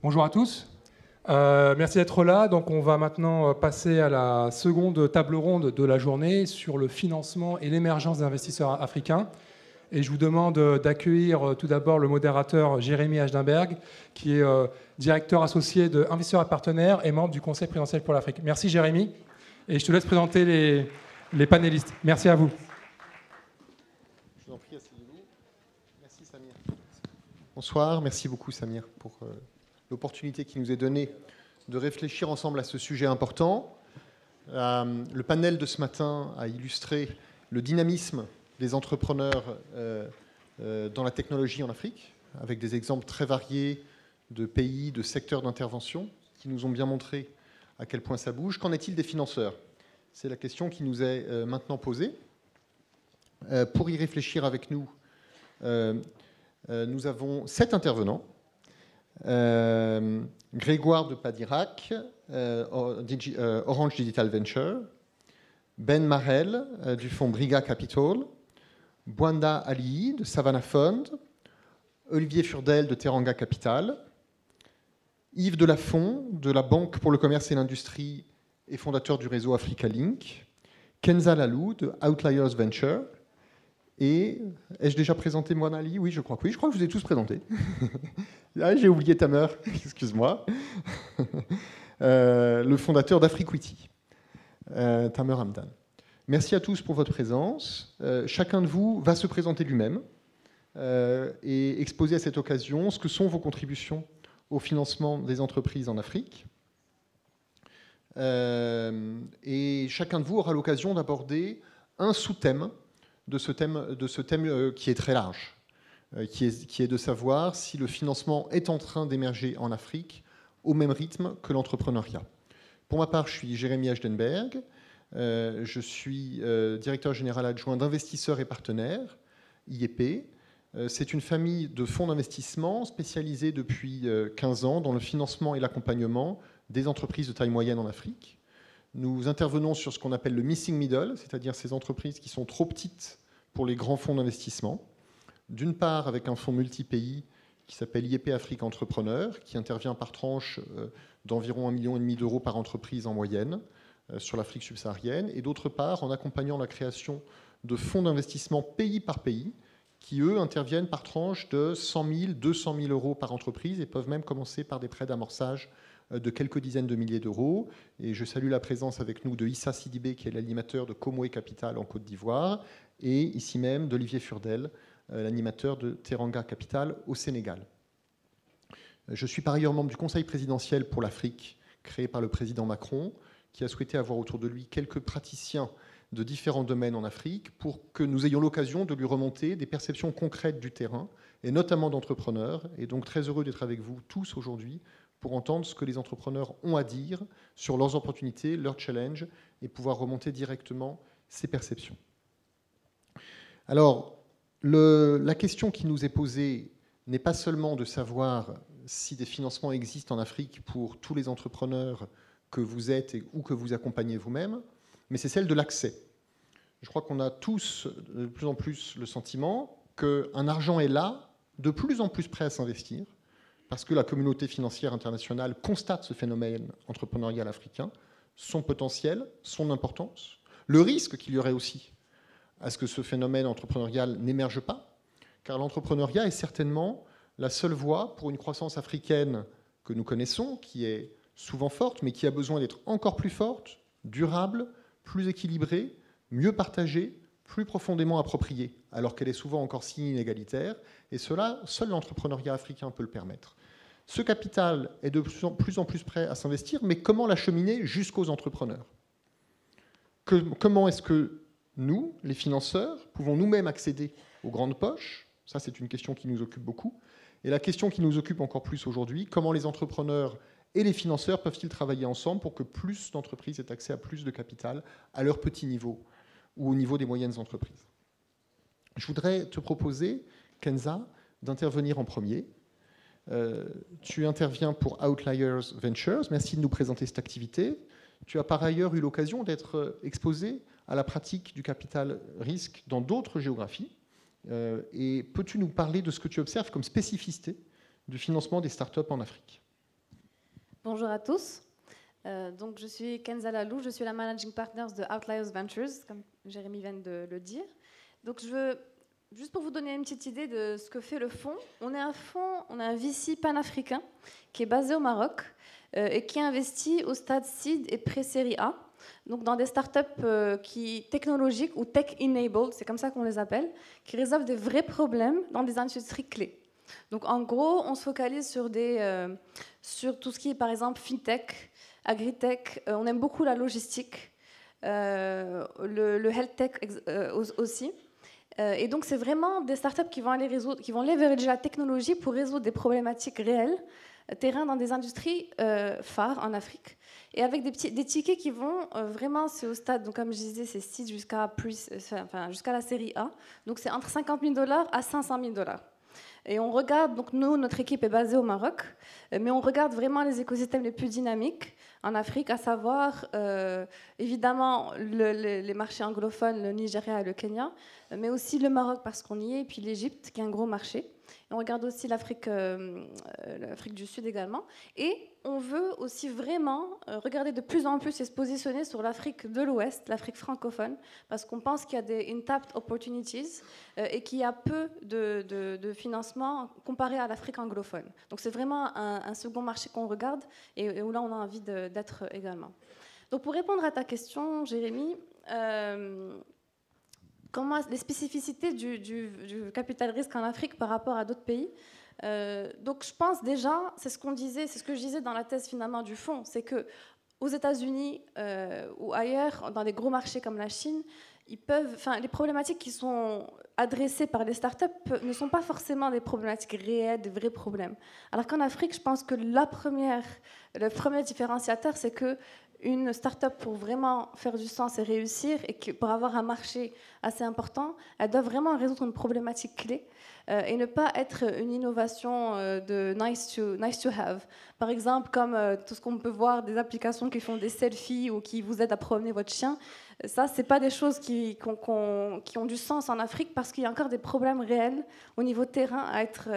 Bonjour à tous. Merci d'être là. Donc, on va maintenant passer à la seconde table ronde de la journée sur le financement et l'émergence des investisseurs africains. Et je vous demande d'accueillir tout d'abord le modérateur Jérémy Aschdenberg, qui est directeur associé de Investisseurs et Partenaires et membre du Conseil présidentiel pour l'Afrique. Merci Jérémy. Et je te laisse présenter les panélistes. Merci à vous. Je vous en prie, asseyez-vous. Merci Samir. Bonsoir, merci beaucoup Samir pour l'opportunité qui nous est donnée de réfléchir ensemble à ce sujet important. Le panel de ce matin a illustré le dynamisme des entrepreneurs dans la technologie en Afrique, avec des exemples très variés de pays, de secteurs d'intervention, qui nous ont bien montré à quel point ça bouge. Qu'en est-il des financeurs? C'est la question qui nous est maintenant posée. Pour y réfléchir avec nous, nous avons 7 intervenants. Grégoire de Padirac, Orange Digital Venture, Ben Marel du fonds Briga Capital, Bwanda Ali de Savannah Fund, Olivier Furdel de Teranga Capital, Yves Delafont de la Banque pour le commerce et l'industrie et fondateur du réseau Africa Link, Kenza Lalou de Outliers Venture, et ai-je déjà présenté Bwanda Ali? Oui, je crois que oui. Je crois que je vous ai tous présentés. Ah, j'ai oublié Tamer, excuse-moi. Le fondateur d'Afriquity, Tamer Hamdan. Merci à tous pour votre présence. Chacun de vous va se présenter lui-même et exposer à cette occasion ce que sont vos contributions au financement des entreprises en Afrique. Et chacun de vous aura l'occasion d'aborder un sous-thème de ce thème qui est très large, qui est de savoir si le financement est en train d'émerger en Afrique au même rythme que l'entrepreneuriat. Pour ma part, je suis Jérémy Aschdenberg. Je suis directeur général adjoint d'Investisseurs et Partenaires, IEP. C'est une famille de fonds d'investissement spécialisés depuis 15 ans dans le financement et l'accompagnement des entreprises de taille moyenne en Afrique. Nous intervenons sur ce qu'on appelle le missing middle, c'est-à-dire ces entreprises qui sont trop petites pour les grands fonds d'investissement. D'une part, avec un fonds multi-pays qui s'appelle IEP Afrique Entrepreneur, qui intervient par tranche d'environ 1,5 million d'euros par entreprise en moyenne sur l'Afrique subsaharienne, et d'autre part, en accompagnant la création de fonds d'investissement pays par pays, qui, eux, interviennent par tranche de 100 000, 200 000 euros par entreprise et peuvent même commencer par des prêts d'amorçage de quelques dizaines de milliers d'euros. Et je salue la présence avec nous de Issa Sidibé, qui est l'animateur de Comoé Capital en Côte d'Ivoire, et ici même d'Olivier Furdel, l'animateur de Teranga Capital au Sénégal. Je suis par ailleurs membre du Conseil présidentiel pour l'Afrique, créé par le président Macron, qui a souhaité avoir autour de lui quelques praticiens de différents domaines en Afrique pour que nous ayons l'occasion de lui remonter des perceptions concrètes du terrain, et notamment d'entrepreneurs. Et donc très heureux d'être avec vous tous aujourd'hui pour entendre ce que les entrepreneurs ont à dire sur leurs opportunités, leurs challenges, et pouvoir remonter directement ces perceptions. Alors, la question qui nous est posée n'est pas seulement de savoir si des financements existent en Afrique pour tous les entrepreneurs que vous êtes ou que vous accompagnez vous-même, mais c'est celle de l'accès. Je crois qu'on a tous de plus en plus le sentiment qu'un argent est là, de plus en plus prêt à s'investir, parce que la communauté financière internationale constate ce phénomène entrepreneurial africain, son potentiel, son importance, le risque qu'il y aurait aussi à ce que ce phénomène entrepreneurial n'émerge pas, car l'entrepreneuriat est certainement la seule voie pour une croissance africaine que nous connaissons, qui est souvent forte, mais qui a besoin d'être encore plus forte, durable, plus équilibrée, mieux partagée, plus profondément appropriée, alors qu'elle est souvent encore si inégalitaire, et cela, seul l'entrepreneuriat africain peut le permettre. Ce capital est de plus en plus prêt à s'investir, mais comment l'acheminer jusqu'aux entrepreneurs? Comment est-ce que nous, les financeurs, pouvons nous-mêmes accéder aux grandes poches? Ça, c'est une question qui nous occupe beaucoup. Et la question qui nous occupe encore plus aujourd'hui, comment les entrepreneurs et les financeurs peuvent-ils travailler ensemble pour que plus d'entreprises aient accès à plus de capital à leur petit niveau ou au niveau des moyennes entreprises? Je voudrais te proposer, Kenza, d'intervenir en premier. Tu interviens pour Outliers Ventures. Merci de nous présenter cette activité. Tu as par ailleurs eu l'occasion d'être exposé à la pratique du capital risque dans d'autres géographies. Et peux-tu nous parler de ce que tu observes comme spécificité du financement des startups en Afrique? Bonjour à tous. Donc, je suis Kenza Lalou, je suis la Managing Partner de Outliers Ventures, comme Jérémy vient de le dire. Donc, juste pour vous donner une petite idée de ce que fait le fonds, on est un VC panafricain qui est basé au Maroc et qui investit au stade seed et pré-série A, donc dans des startups technologiques ou tech-enabled, c'est comme ça qu'on les appelle, qui résolvent des vrais problèmes dans des industries clés. Donc en gros, on se focalise sur tout ce qui est par exemple fintech, agritech, on aime beaucoup la logistique, le health tech aussi. Et donc c'est vraiment des startups qui vont leverager la technologie pour résoudre des problématiques réelles, terrain dans des industries phares en Afrique, et avec des tickets qui vont vraiment, c'est au stade, donc comme je disais, c'est 6 jusqu'à la série A, donc c'est entre 50 000 $ à 500 000 $. Et on regarde, donc nous, notre équipe est basée au Maroc, mais on regarde vraiment les écosystèmes les plus dynamiques en Afrique, à savoir évidemment les marchés anglophones, le Nigeria et le Kenya, mais aussi le Maroc parce qu'on y est, et puis l'Égypte qui est un gros marché. Et on regarde aussi l'Afrique du Sud également. Et on veut aussi vraiment regarder de plus en plus et se positionner sur l'Afrique de l'Ouest, l'Afrique francophone, parce qu'on pense qu'il y a des untapped opportunities et qu'il y a peu de financement comparé à l'Afrique anglophone. Donc c'est vraiment un second marché qu'on regarde et où là on a envie d'être également. Donc pour répondre à ta question, Jérémy, comment les spécificités du capital risque en Afrique par rapport à d'autres pays. Donc je pense déjà, c'est ce que je disais dans la thèse finalement du fonds, c'est que aux États-Unis ou ailleurs, dans des gros marchés comme la Chine, les problématiques qui sont adressées par les startups ne sont pas forcément des problématiques réelles, des vrais problèmes. Alors qu'en Afrique, je pense que le premier différenciateur, c'est que une start-up, pour vraiment faire du sens et réussir, et pour avoir un marché assez important, elle doit vraiment résoudre une problématique clé et ne pas être une innovation de nice to have. Par exemple, comme tout ce qu'on peut voir, des applications qui font des selfies ou qui vous aident à promener votre chien. Ça, c'est pas des choses qui ont du sens en Afrique parce qu'il y a encore des problèmes réels au niveau terrain à être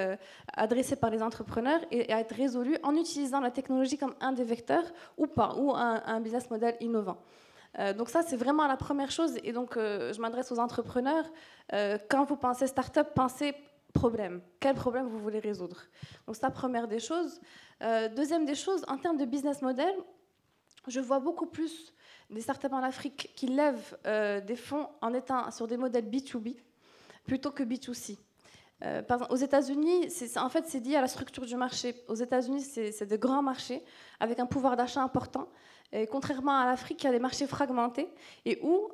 adressés par les entrepreneurs et à être résolus en utilisant la technologie comme un des vecteurs ou pas, ou un business model innovant. Donc ça, c'est vraiment la première chose. Et donc, je m'adresse aux entrepreneurs. Quand vous pensez start-up, pensez problème. Quel problème vous voulez résoudre? Donc c'est la première des choses. Deuxième des choses, en termes de business model, je vois beaucoup plus des startups en Afrique qui lèvent des fonds en étant sur des modèles B2B plutôt que B2C. Par exemple, aux États-Unis, c'est lié à la structure du marché. Aux États-Unis, c'est de grands marchés avec un pouvoir d'achat important. Et contrairement à l'Afrique, il y a des marchés fragmentés et où,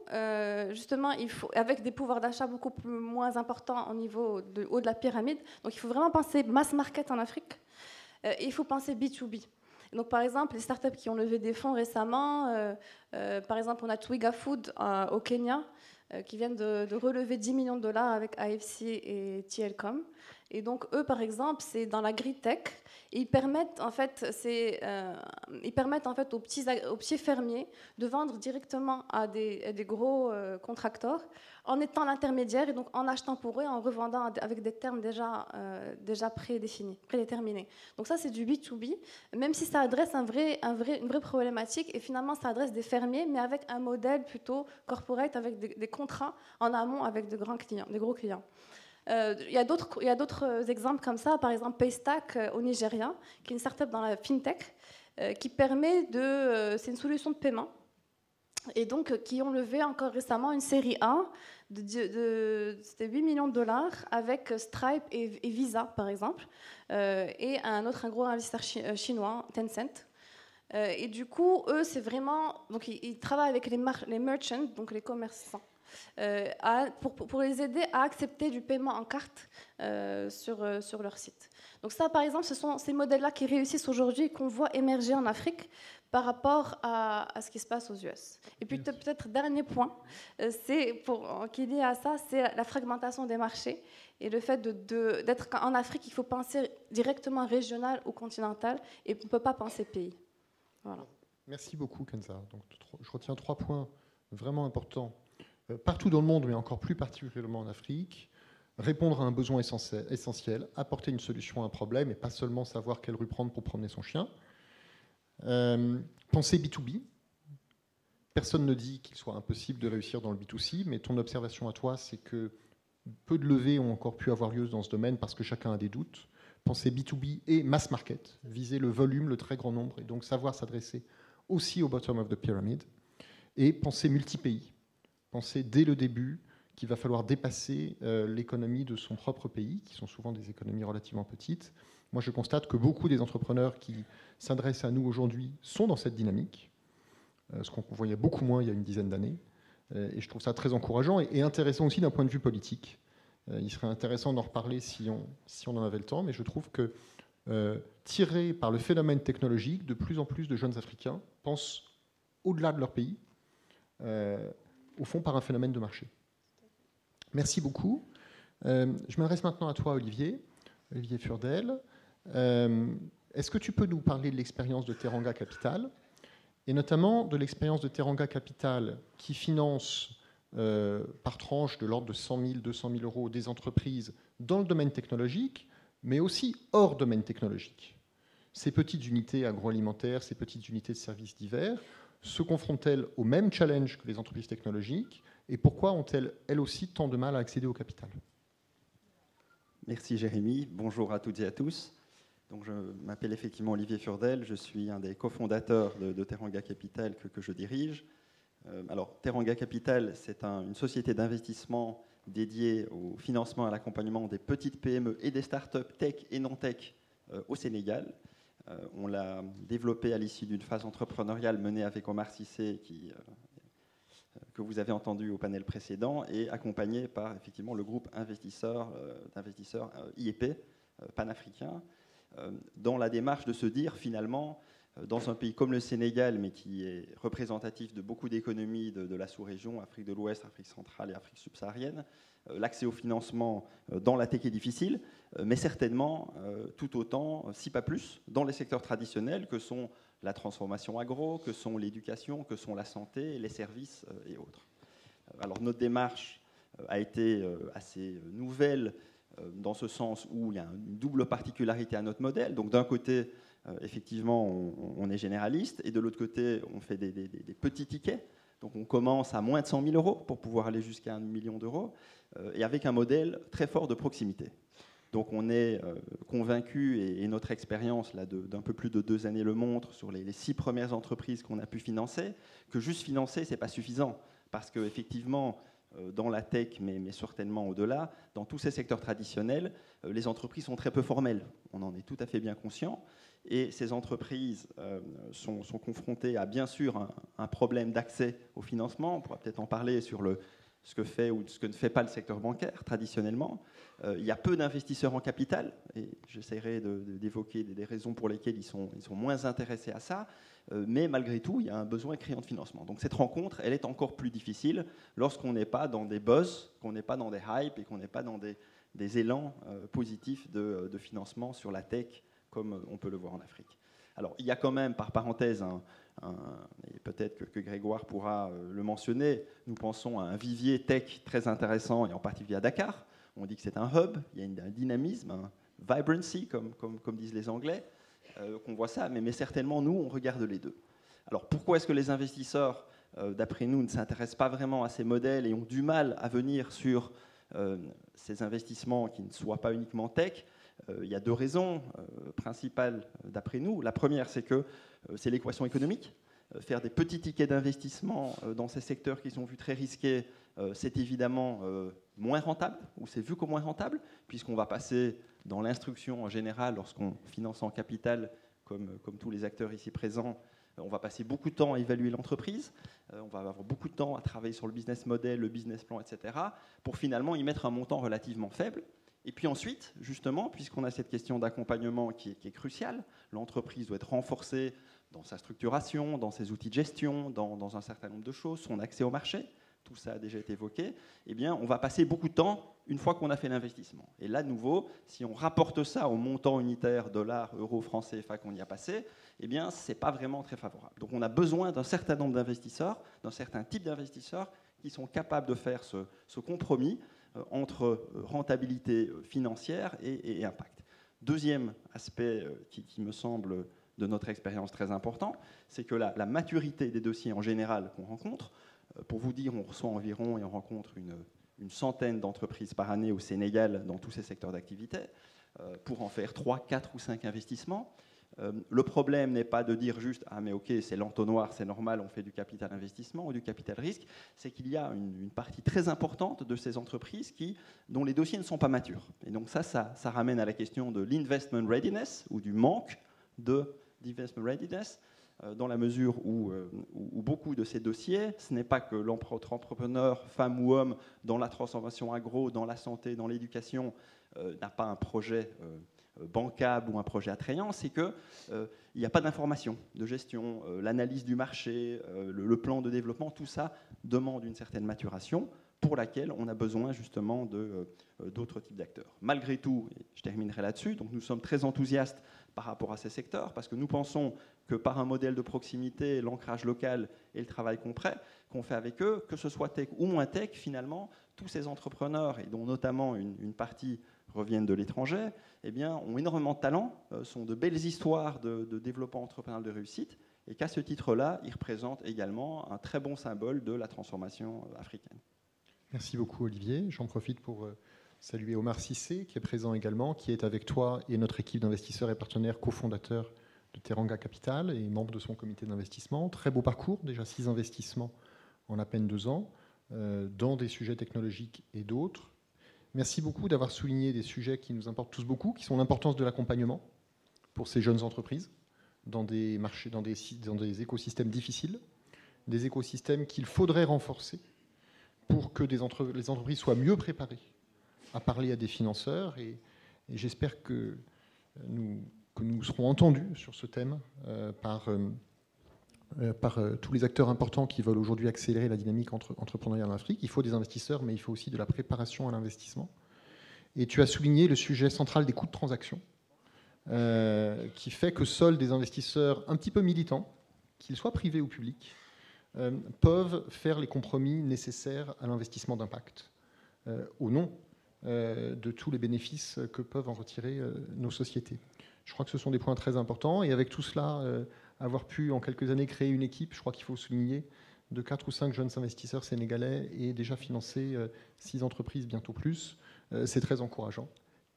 justement, avec des pouvoirs d'achat beaucoup moins importants au niveau haut de la pyramide. Donc, il faut vraiment penser mass market en Afrique et il faut penser B2B. Donc, par exemple, les startups qui ont levé des fonds récemment, par exemple, on a Twiga Food au Kenya, qui viennent de relever 10 millions de $ avec AFC et TLCom. Et donc, eux, par exemple, c'est dans l'agri-tech. Ils permettent en fait aux petits fermiers de vendre directement à des gros contracteurs en étant l'intermédiaire et donc en achetant pour eux et en revendant avec des termes déjà prédéterminés. Donc ça, c'est du B2B, même si ça adresse une vraie problématique et finalement, ça adresse des fermiers, mais avec un modèle plutôt corporate, avec des contrats en amont avec de gros clients. Il y a d'autres exemples comme ça, par exemple Paystack au Nigeria, qui est une startup dans la fintech, qui permet c'est une solution de paiement, et donc qui ont levé encore récemment une série A c'était 8 millions de $ avec Stripe et Visa par exemple, et un gros investisseur chinois, Tencent. Et du coup, eux, c'est vraiment, donc ils travaillent avec les merchants, donc les commerçants. Pour les aider à accepter du paiement en carte sur leur site. Donc ça, par exemple, ce sont ces modèles-là qui réussissent aujourd'hui et qu'on voit émerger en Afrique par rapport à ce qui se passe aux US. Et puis peut-être dernier point, qui est lié à ça, c'est la fragmentation des marchés et le fait d'être en Afrique, il faut penser directement régional ou continental et on ne peut pas penser pays. Voilà. Merci beaucoup, Kenza. Donc, je retiens 3 points vraiment importants. Partout dans le monde, mais encore plus particulièrement en Afrique, répondre à un besoin essentiel, apporter une solution à un problème et pas seulement savoir quelle rue prendre pour promener son chien. Pensez B2B. Personne ne dit qu'il soit impossible de réussir dans le B2C, mais ton observation à toi, c'est que peu de levées ont encore pu avoir lieu dans ce domaine parce que chacun a des doutes. Pensez B2B et mass market, viser le volume, le très grand nombre, et donc savoir s'adresser aussi au bottom of the pyramid. Et pensez multi-pays. Pensez dès le début qu'il va falloir dépasser l'économie de son propre pays, qui sont souvent des économies relativement petites. Moi, je constate que beaucoup des entrepreneurs qui s'adressent à nous aujourd'hui sont dans cette dynamique, ce qu'on voyait beaucoup moins il y a une dizaine d'années. Et je trouve ça très encourageant et intéressant aussi d'un point de vue politique. Il serait intéressant d'en reparler si on en avait le temps, mais je trouve que, tiré par le phénomène technologique, de plus en plus de jeunes Africains pensent au-delà de leur pays, au fond par un phénomène de marché. Merci beaucoup. Je m'adresse maintenant à toi, Olivier Furdel. Est-ce que tu peux nous parler de l'expérience de Teranga Capital, et notamment de l'expérience de Teranga Capital qui finance par tranche de l'ordre de 100 000, 200 000 euros des entreprises dans le domaine technologique, mais aussi hors domaine technologique. Ces petites unités agroalimentaires, ces petites unités de services divers, se confrontent-elles au même challenge que les entreprises technologiques, et pourquoi ont-elles, elles aussi, tant de mal à accéder au capital? Merci Jérémy, bonjour à toutes et à tous. Donc, je m'appelle effectivement Olivier Furdel, je suis un des cofondateurs de Teranga Capital que je dirige. Alors, Teranga Capital, c'est une société d'investissement dédiée au financement et à l'accompagnement des petites PME et des startups tech et non-tech au Sénégal. On l'a développé à l'issue d'une phase entrepreneuriale menée avec Omar Cissé, que vous avez entendu au panel précédent, et accompagné par effectivement le groupe d'investisseurs IEP panafricain, dans la démarche de se dire finalement, dans un pays comme le Sénégal, mais qui est représentatif de beaucoup d'économies de la sous-région, Afrique de l'Ouest, Afrique centrale et Afrique subsaharienne, l'accès au financement dans la tech est difficile, mais certainement tout autant, si pas plus, dans les secteurs traditionnels que sont la transformation agro, que sont l'éducation, que sont la santé, les services et autres. Alors notre démarche a été assez nouvelle dans ce sens où il y a une double particularité à notre modèle. Donc d'un côté, effectivement, on est généraliste, et de l'autre côté, on fait des petits tickets. Donc on commence à moins de 100 000 euros pour pouvoir aller jusqu'à 1 million d'euros, et avec un modèle très fort de proximité. Donc on est convaincu, et notre expérience d'un peu plus de 2 années le montre, sur les 6 premières entreprises qu'on a pu financer, que juste financer, ce n'est pas suffisant. Parce qu'effectivement, dans la tech, mais certainement au-delà, dans tous ces secteurs traditionnels, les entreprises sont très peu formelles. On en est tout à fait bien conscient. Et ces entreprises sont confrontées à, bien sûr, un problème d'accès au financement. On pourra peut-être en parler sur ce que fait ou ce que ne fait pas le secteur bancaire traditionnellement. Il y a peu d'investisseurs en capital, et j'essaierai d'évoquer des raisons pour lesquelles ils sont moins intéressés à ça, mais malgré tout, il y a un besoin criant de financement. Donc cette rencontre, elle est encore plus difficile lorsqu'on n'est pas dans des buzz, qu'on n'est pas dans des hypes et qu'on n'est pas dans des élans positifs de financement sur la tech, comme on peut le voir en Afrique. Alors, il y a quand même, par parenthèse, et peut-être que Grégoire pourra le mentionner, nous pensons à un vivier tech très intéressant, et en particulier à Dakar. On dit que c'est un hub, il y a un dynamisme, un vibrancy, comme disent les Anglais, qu'on voit ça, mais certainement, nous, on regarde les deux. Alors, pourquoi est-ce que les investisseurs, d'après nous, ne s'intéressent pas vraiment à ces modèles et ont du mal à venir sur ces investissements qui ne soient pas uniquement tech? Il y a 2 raisons principales d'après nous. La première, c'est que c'est l'équation économique. Faire des petits tickets d'investissement dans ces secteurs qui sont vus très risqués, c'est évidemment moins rentable, ou c'est vu comme moins rentable, puisqu'on va passer dans l'instruction en général, lorsqu'on finance en capital, comme tous les acteurs ici présents, on va passer beaucoup de temps à évaluer l'entreprise, on va avoir beaucoup de temps à travailler sur le business model, le business plan, etc., pour finalement y mettre un montant relativement faible. Et puis ensuite, justement, puisqu'on a cette question d'accompagnement qui est cruciale, l'entreprise doit être renforcée dans sa structuration, dans ses outils de gestion, dans un certain nombre de choses, son accès au marché, tout ça a déjà été évoqué, eh bien, on va passer beaucoup de temps une fois qu'on a fait l'investissement. Et là, de nouveau, si on rapporte ça au montant unitaire dollar, euro, franc CFA qu'on y a passé, eh bien, ce n'est pas vraiment très favorable. Donc on a besoin d'un certain nombre d'investisseurs, d'un certain type d'investisseurs qui sont capables de faire ce compromis entre rentabilité financière et impact. Deuxième aspect qui me semble de notre expérience très important, c'est que la maturité des dossiers en général qu'on rencontre, pour vous dire, on reçoit environ et on rencontre une centaine d'entreprises par année au Sénégal dans tous ces secteurs d'activité, pour en faire 3, 4 ou 5 investissements. Le problème n'est pas de dire juste « Ah mais ok, c'est l'entonnoir, c'est normal, on fait du capital investissement ou du capital risque », c'est qu'il y a une partie très importante de ces entreprises dont les dossiers ne sont pas matures. Et donc ça ramène à la question de l'investment readiness ou du manque d'investment readiness, dans la mesure où beaucoup de ces dossiers, ce n'est pas que l'entrepreneur, femme ou homme, dans la transformation agro, dans la santé, dans l'éducation, n'a pas un projet bancable ou un projet attrayant, c'est qu'il n'y a pas d'information de gestion, l'analyse du marché, le plan de développement, tout ça demande une certaine maturation pour laquelle on a besoin justement d'autres types d'acteurs. Malgré tout, et je terminerai là-dessus, donc nous sommes très enthousiastes par rapport à ces secteurs parce que nous pensons que par un modèle de proximité, l'ancrage local et le travail qu'on fait avec eux, que ce soit tech ou moins tech, finalement, tous ces entrepreneurs, et dont notamment une partie reviennent de l'étranger, eh bien, ont énormément de talent, sont de belles histoires de développement entrepreneurial de réussite, et qu'à ce titre-là, ils représentent également un très bon symbole de la transformation africaine. Merci beaucoup Olivier. J'en profite pour saluer Omar Cissé, qui est présent également, qui est avec toi et notre équipe d'investisseurs et partenaires cofondateurs de Teranga Capital et membre de son comité d'investissement. Très beau parcours, déjà 6 investissements en à peine 2 ans, dans des sujets technologiques et d'autres. Merci beaucoup d'avoir souligné des sujets qui nous importent tous beaucoup, qui sont l'importance de l'accompagnement pour ces jeunes entreprises dans des marchés, dans des écosystèmes difficiles, des écosystèmes qu'il faudrait renforcer pour que les entreprises soient mieux préparées à parler à des financeurs. Et j'espère que nous serons entendus sur ce thème par tous les acteurs importants qui veulent aujourd'hui accélérer la dynamique entrepreneuriale en Afrique. Il faut des investisseurs, mais il faut aussi de la préparation à l'investissement. Et tu as souligné le sujet central des coûts de transaction, qui fait que seuls des investisseurs un petit peu militants, qu'ils soient privés ou publics, peuvent faire les compromis nécessaires à l'investissement d'impact, au nom de tous les bénéfices que peuvent en retirer nos sociétés. Je crois que ce sont des points très importants. Et avec tout cela, avoir pu en quelques années créer une équipe, je crois qu'il faut souligner, de 4 ou 5 jeunes investisseurs sénégalais et déjà financer 6 entreprises, bientôt plus, c'est très encourageant.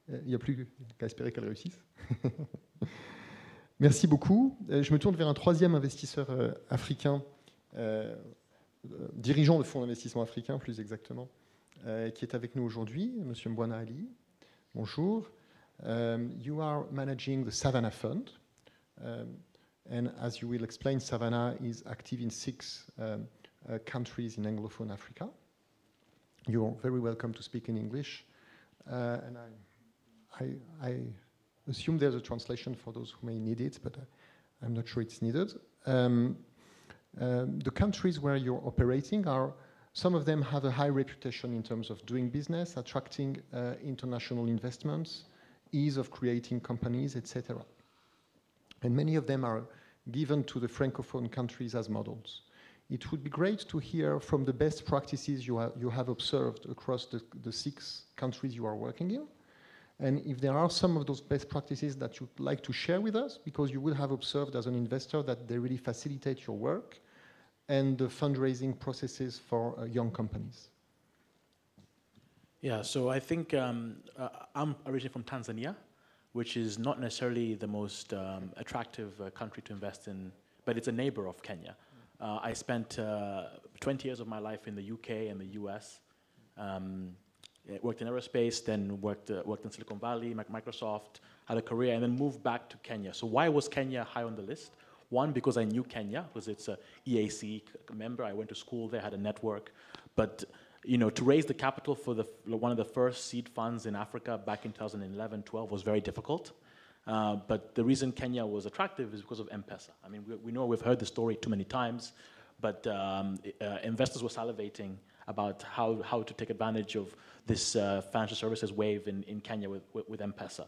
Il n'y a plus qu'à espérer qu'elles réussissent. Merci beaucoup. Je me tourne vers un 3e investisseur africain, dirigeant de fonds d'investissement africain plus exactement, qui est avec nous aujourd'hui, M. Mbwana Ali. Bonjour. You are managing the Savannah Fund. And as you will explain, Savannah is active in 6 countries in Anglophone Africa. You're very welcome to speak in English. And I assume there's a translation for those who may need it, but I'm not sure it's needed. The countries where you're operating some of them have a high reputation in terms of doing business, attracting international investments, ease of creating companies, etc. And many of them are given to the Francophone countries as models. It would be great to hear from the best practices you have observed across the 6 countries you are working in. And if there are some of those best practices that you'd like to share with us, because you will have observed as an investor that they really facilitate your work and the fundraising processes for young companies. Yeah, so I think I'm originally from Tanzania, which is not necessarily the most attractive country to invest in, but it's a neighbor of Kenya. I spent 20 years of my life in the UK and the US. Worked in aerospace, then worked in Silicon Valley, Microsoft, had a career, and then moved back to Kenya. So why was Kenya high on the list? One, because I knew Kenya, because it's a EAC member. I went to school there, had a network. But to raise the capital for one of the first seed funds in Africa back in 2011-12 was very difficult. But the reason Kenya was attractive is because of M-Pesa. I mean, we know we've heard the story too many times, but investors were salivating about how to take advantage of this financial services wave in Kenya with M-Pesa.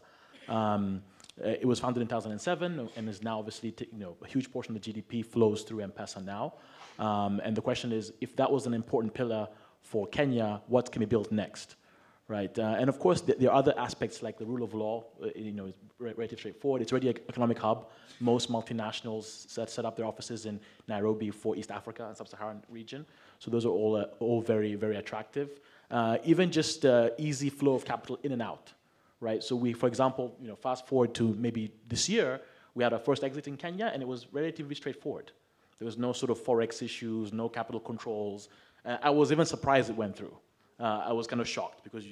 It was founded in 2007 and is now obviously, a huge portion of the GDP flows through M-Pesa now. And the question is, if that was an important pillar for Kenya, what can be built next? right? And of course, there are other aspects like the rule of law. Is relatively straightforward. It's already an economic hub. Most multinationals set up their offices in Nairobi for East Africa and Sub-Saharan region. So those are all very, very attractive. Even just easy flow of capital in and out, right? So we, for example, fast forward to maybe this year, we had our first exit in Kenya, and it was relatively straightforward. There was no sort of forex issues, no capital controls. I was even surprised it went through. I was kind of shocked because,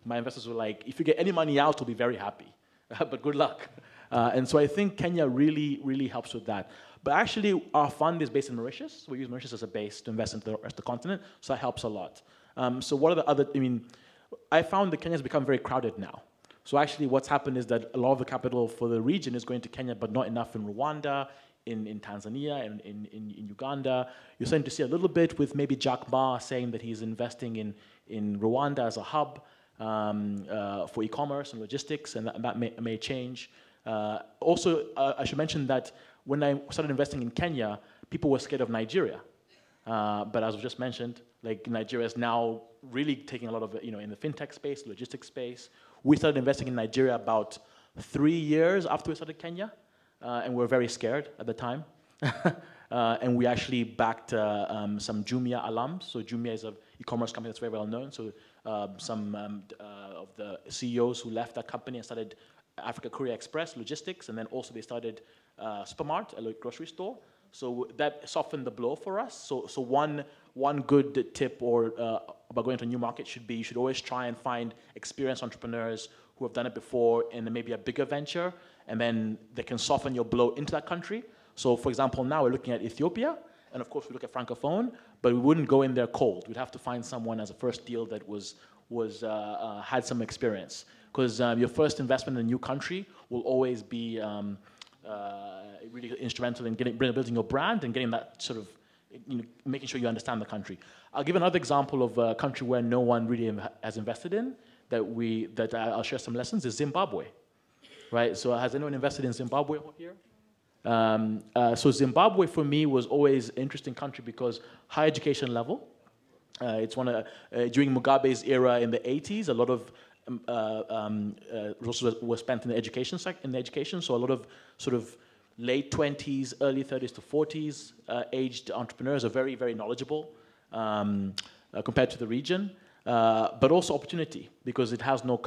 my investors were like, if you get any money out, we'll be very happy, but good luck. And so I think Kenya really, really helps with that. But actually, our fund is based in Mauritius. We use Mauritius as a base to invest into the rest of the continent, so that helps a lot. So what are the other, I found that Kenya has become very crowded now. So actually what's happened is that a lot of the capital for the region is going to Kenya, but not enough in Rwanda, in Tanzania, in Uganda. You're starting to see a little bit with maybe Jack Ma saying that he's investing in Rwanda as a hub for e-commerce and logistics, and that may change. Also, I should mention that when I started investing in Kenya, people were scared of Nigeria. But as was just mentioned, like Nigeria is now really taking a lot of, in the fintech space, logistics space. We started investing in Nigeria about 3 years after we started Kenya, and we were very scared at the time. And we actually backed some Jumia alums. So Jumia is an e-commerce company that's very well known. So some of the CEOs who left that company and started Africa Courier Express Logistics, and then also they started Supermart, a grocery store. So that softened the blow for us. So one good tip about going to a new market should be you should always try and find experienced entrepreneurs who have done it before in maybe a bigger venture, and then they can soften your blow into that country. So for example, now we're looking at Ethiopia, and of course we look at Francophone, but we wouldn't go in there cold. We'd have to find someone as a first deal that had some experience. Because your first investment in a new country will always be really instrumental in building your brand and getting that sort of, making sure you understand the country. I'll give another example of a country where no one really has invested in that I'll share some lessons is Zimbabwe, right? So has anyone invested in Zimbabwe here? So Zimbabwe for me was always an interesting country because high education level. It's during Mugabe's era in the 80s, a lot of resources were spent in the education, so a lot of sort of late 20s, early 30s to 40s aged entrepreneurs are very, very knowledgeable compared to the region, but also opportunity because it has no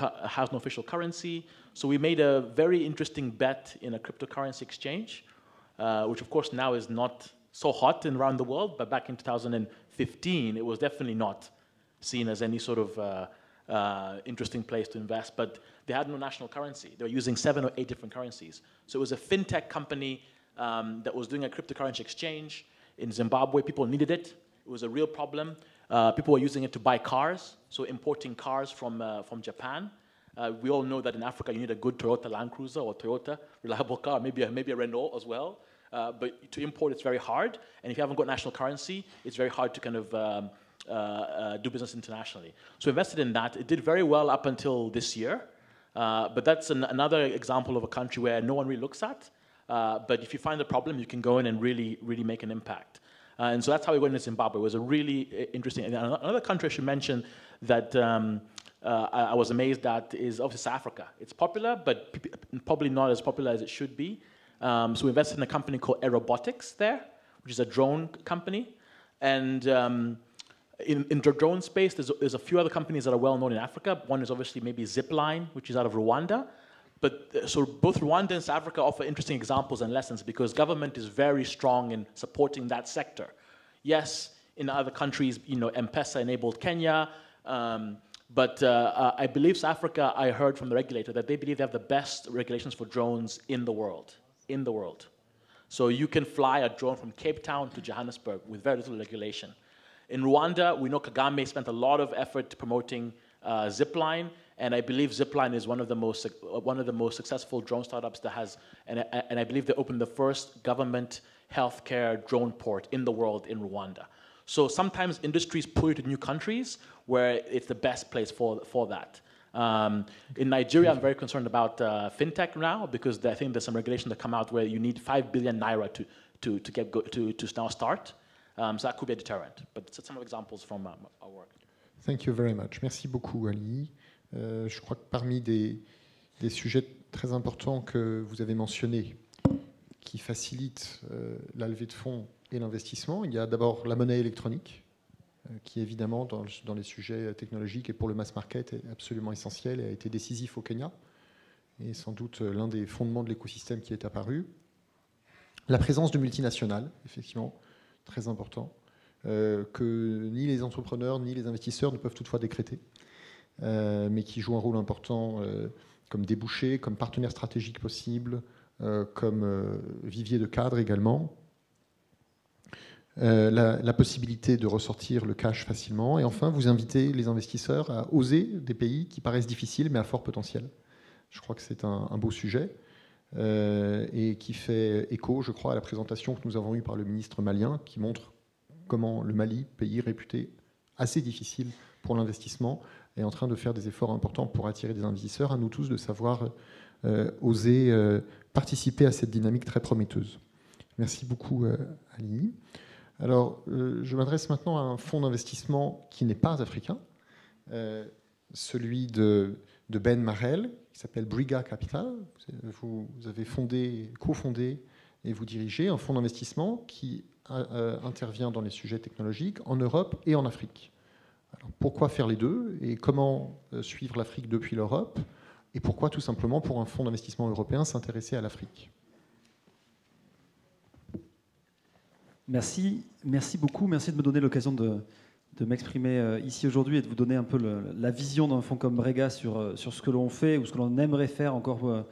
official currency. So we made a very interesting bet in a cryptocurrency exchange, which of course now is not so hot around the world, but back in 2015, it was definitely not seen as any sort of interesting place to invest, but they had no national currency. They were using 7 or 8 different currencies. So it was a fintech company that was doing a cryptocurrency exchange in Zimbabwe. People needed it. It was a real problem. People were using it to buy cars, so importing cars from Japan. We all know that in Africa you need a good Toyota Land Cruiser or Toyota, reliable car, maybe a Renault as well. But to import it's very hard, and if you haven't got national currency, it's very hard to kind of do business internationally. So invested in that. It did very well up until this year, but that's another example of a country where no one really looks at. But if you find a problem, you can go in and really, really make an impact. And so that's how we went into Zimbabwe. It was a really interesting. And another country I should mention that I was amazed at is obviously South Africa. It's popular, but probably not as popular as it should be. So we invested in a company called Aerobotics there, which is a drone company. And in the drone space, there's a few other companies that are well known in Africa. One is obviously maybe Zipline, which is out of Rwanda. But so both Rwanda and South Africa offer interesting examples and lessons because government is very strong in supporting that sector. Yes, in other countries, M-Pesa enabled Kenya, but I believe South Africa, I heard from the regulator that they believe they have the best regulations for drones in the world. So you can fly a drone from Cape Town to Johannesburg with very little regulation. In Rwanda, we know Kagame spent a lot of effort promoting Zipline, and I believe Zipline is one of the most successful drone startups that has, and I believe they opened the first government healthcare drone port in the world in Rwanda. So sometimes industries pull you to new countries where it's the best place for that. In Nigeria, I'm very concerned about fintech now because I think there's some regulation that come out where you need 5 billion naira to now start. So that could be a deterrent. But some examples from our work. Thank you very much. Merci beaucoup, Ali. Je crois que parmi des sujets très importants que vous avez mentionnés, qui facilitent la levée de fonds et l'investissement, il y a d'abord la monnaie électronique, qui évidemment, dans les sujets technologiques et pour le mass market, est absolument essentiel et a été décisif au Kenya, et sans doute l'un des fondements de l'écosystème qui est apparu. La présence de multinationales, effectivement, très important, que ni les entrepreneurs ni les investisseurs ne peuvent toutefois décréter, mais qui jouent un rôle important comme débouché, comme partenaire stratégique possible, comme vivier de cadres également. La possibilité de ressortir le cash facilement. Et enfin, vous invitez les investisseurs à oser des pays qui paraissent difficiles mais à fort potentiel. Je crois que c'est un beau sujet et qui fait écho, je crois, à la présentation que nous avons eue par le ministre malien qui montre comment le Mali, pays réputé assez difficile pour l'investissement, est en train de faire des efforts importants pour attirer des investisseurs. À nous tous de savoir oser participer à cette dynamique très prometteuse. Merci beaucoup, Ali. Alors, je m'adresse maintenant à un fonds d'investissement qui n'est pas africain, celui de Ben Marel, qui s'appelle Briga Capital. Vous avez cofondé et vous dirigez un fonds d'investissement qui intervient dans les sujets technologiques en Europe et en Afrique. Alors, pourquoi faire les deux et comment suivre l'Afrique depuis l'Europe? Et pourquoi, tout simplement, pour un fonds d'investissement européen, s'intéresser à l'Afrique? Merci beaucoup. Merci de me donner l'occasion de m'exprimer ici aujourd'hui et de vous donner un peu la vision d'un fonds comme Brega sur ce que l'on fait ou ce que l'on aimerait faire encore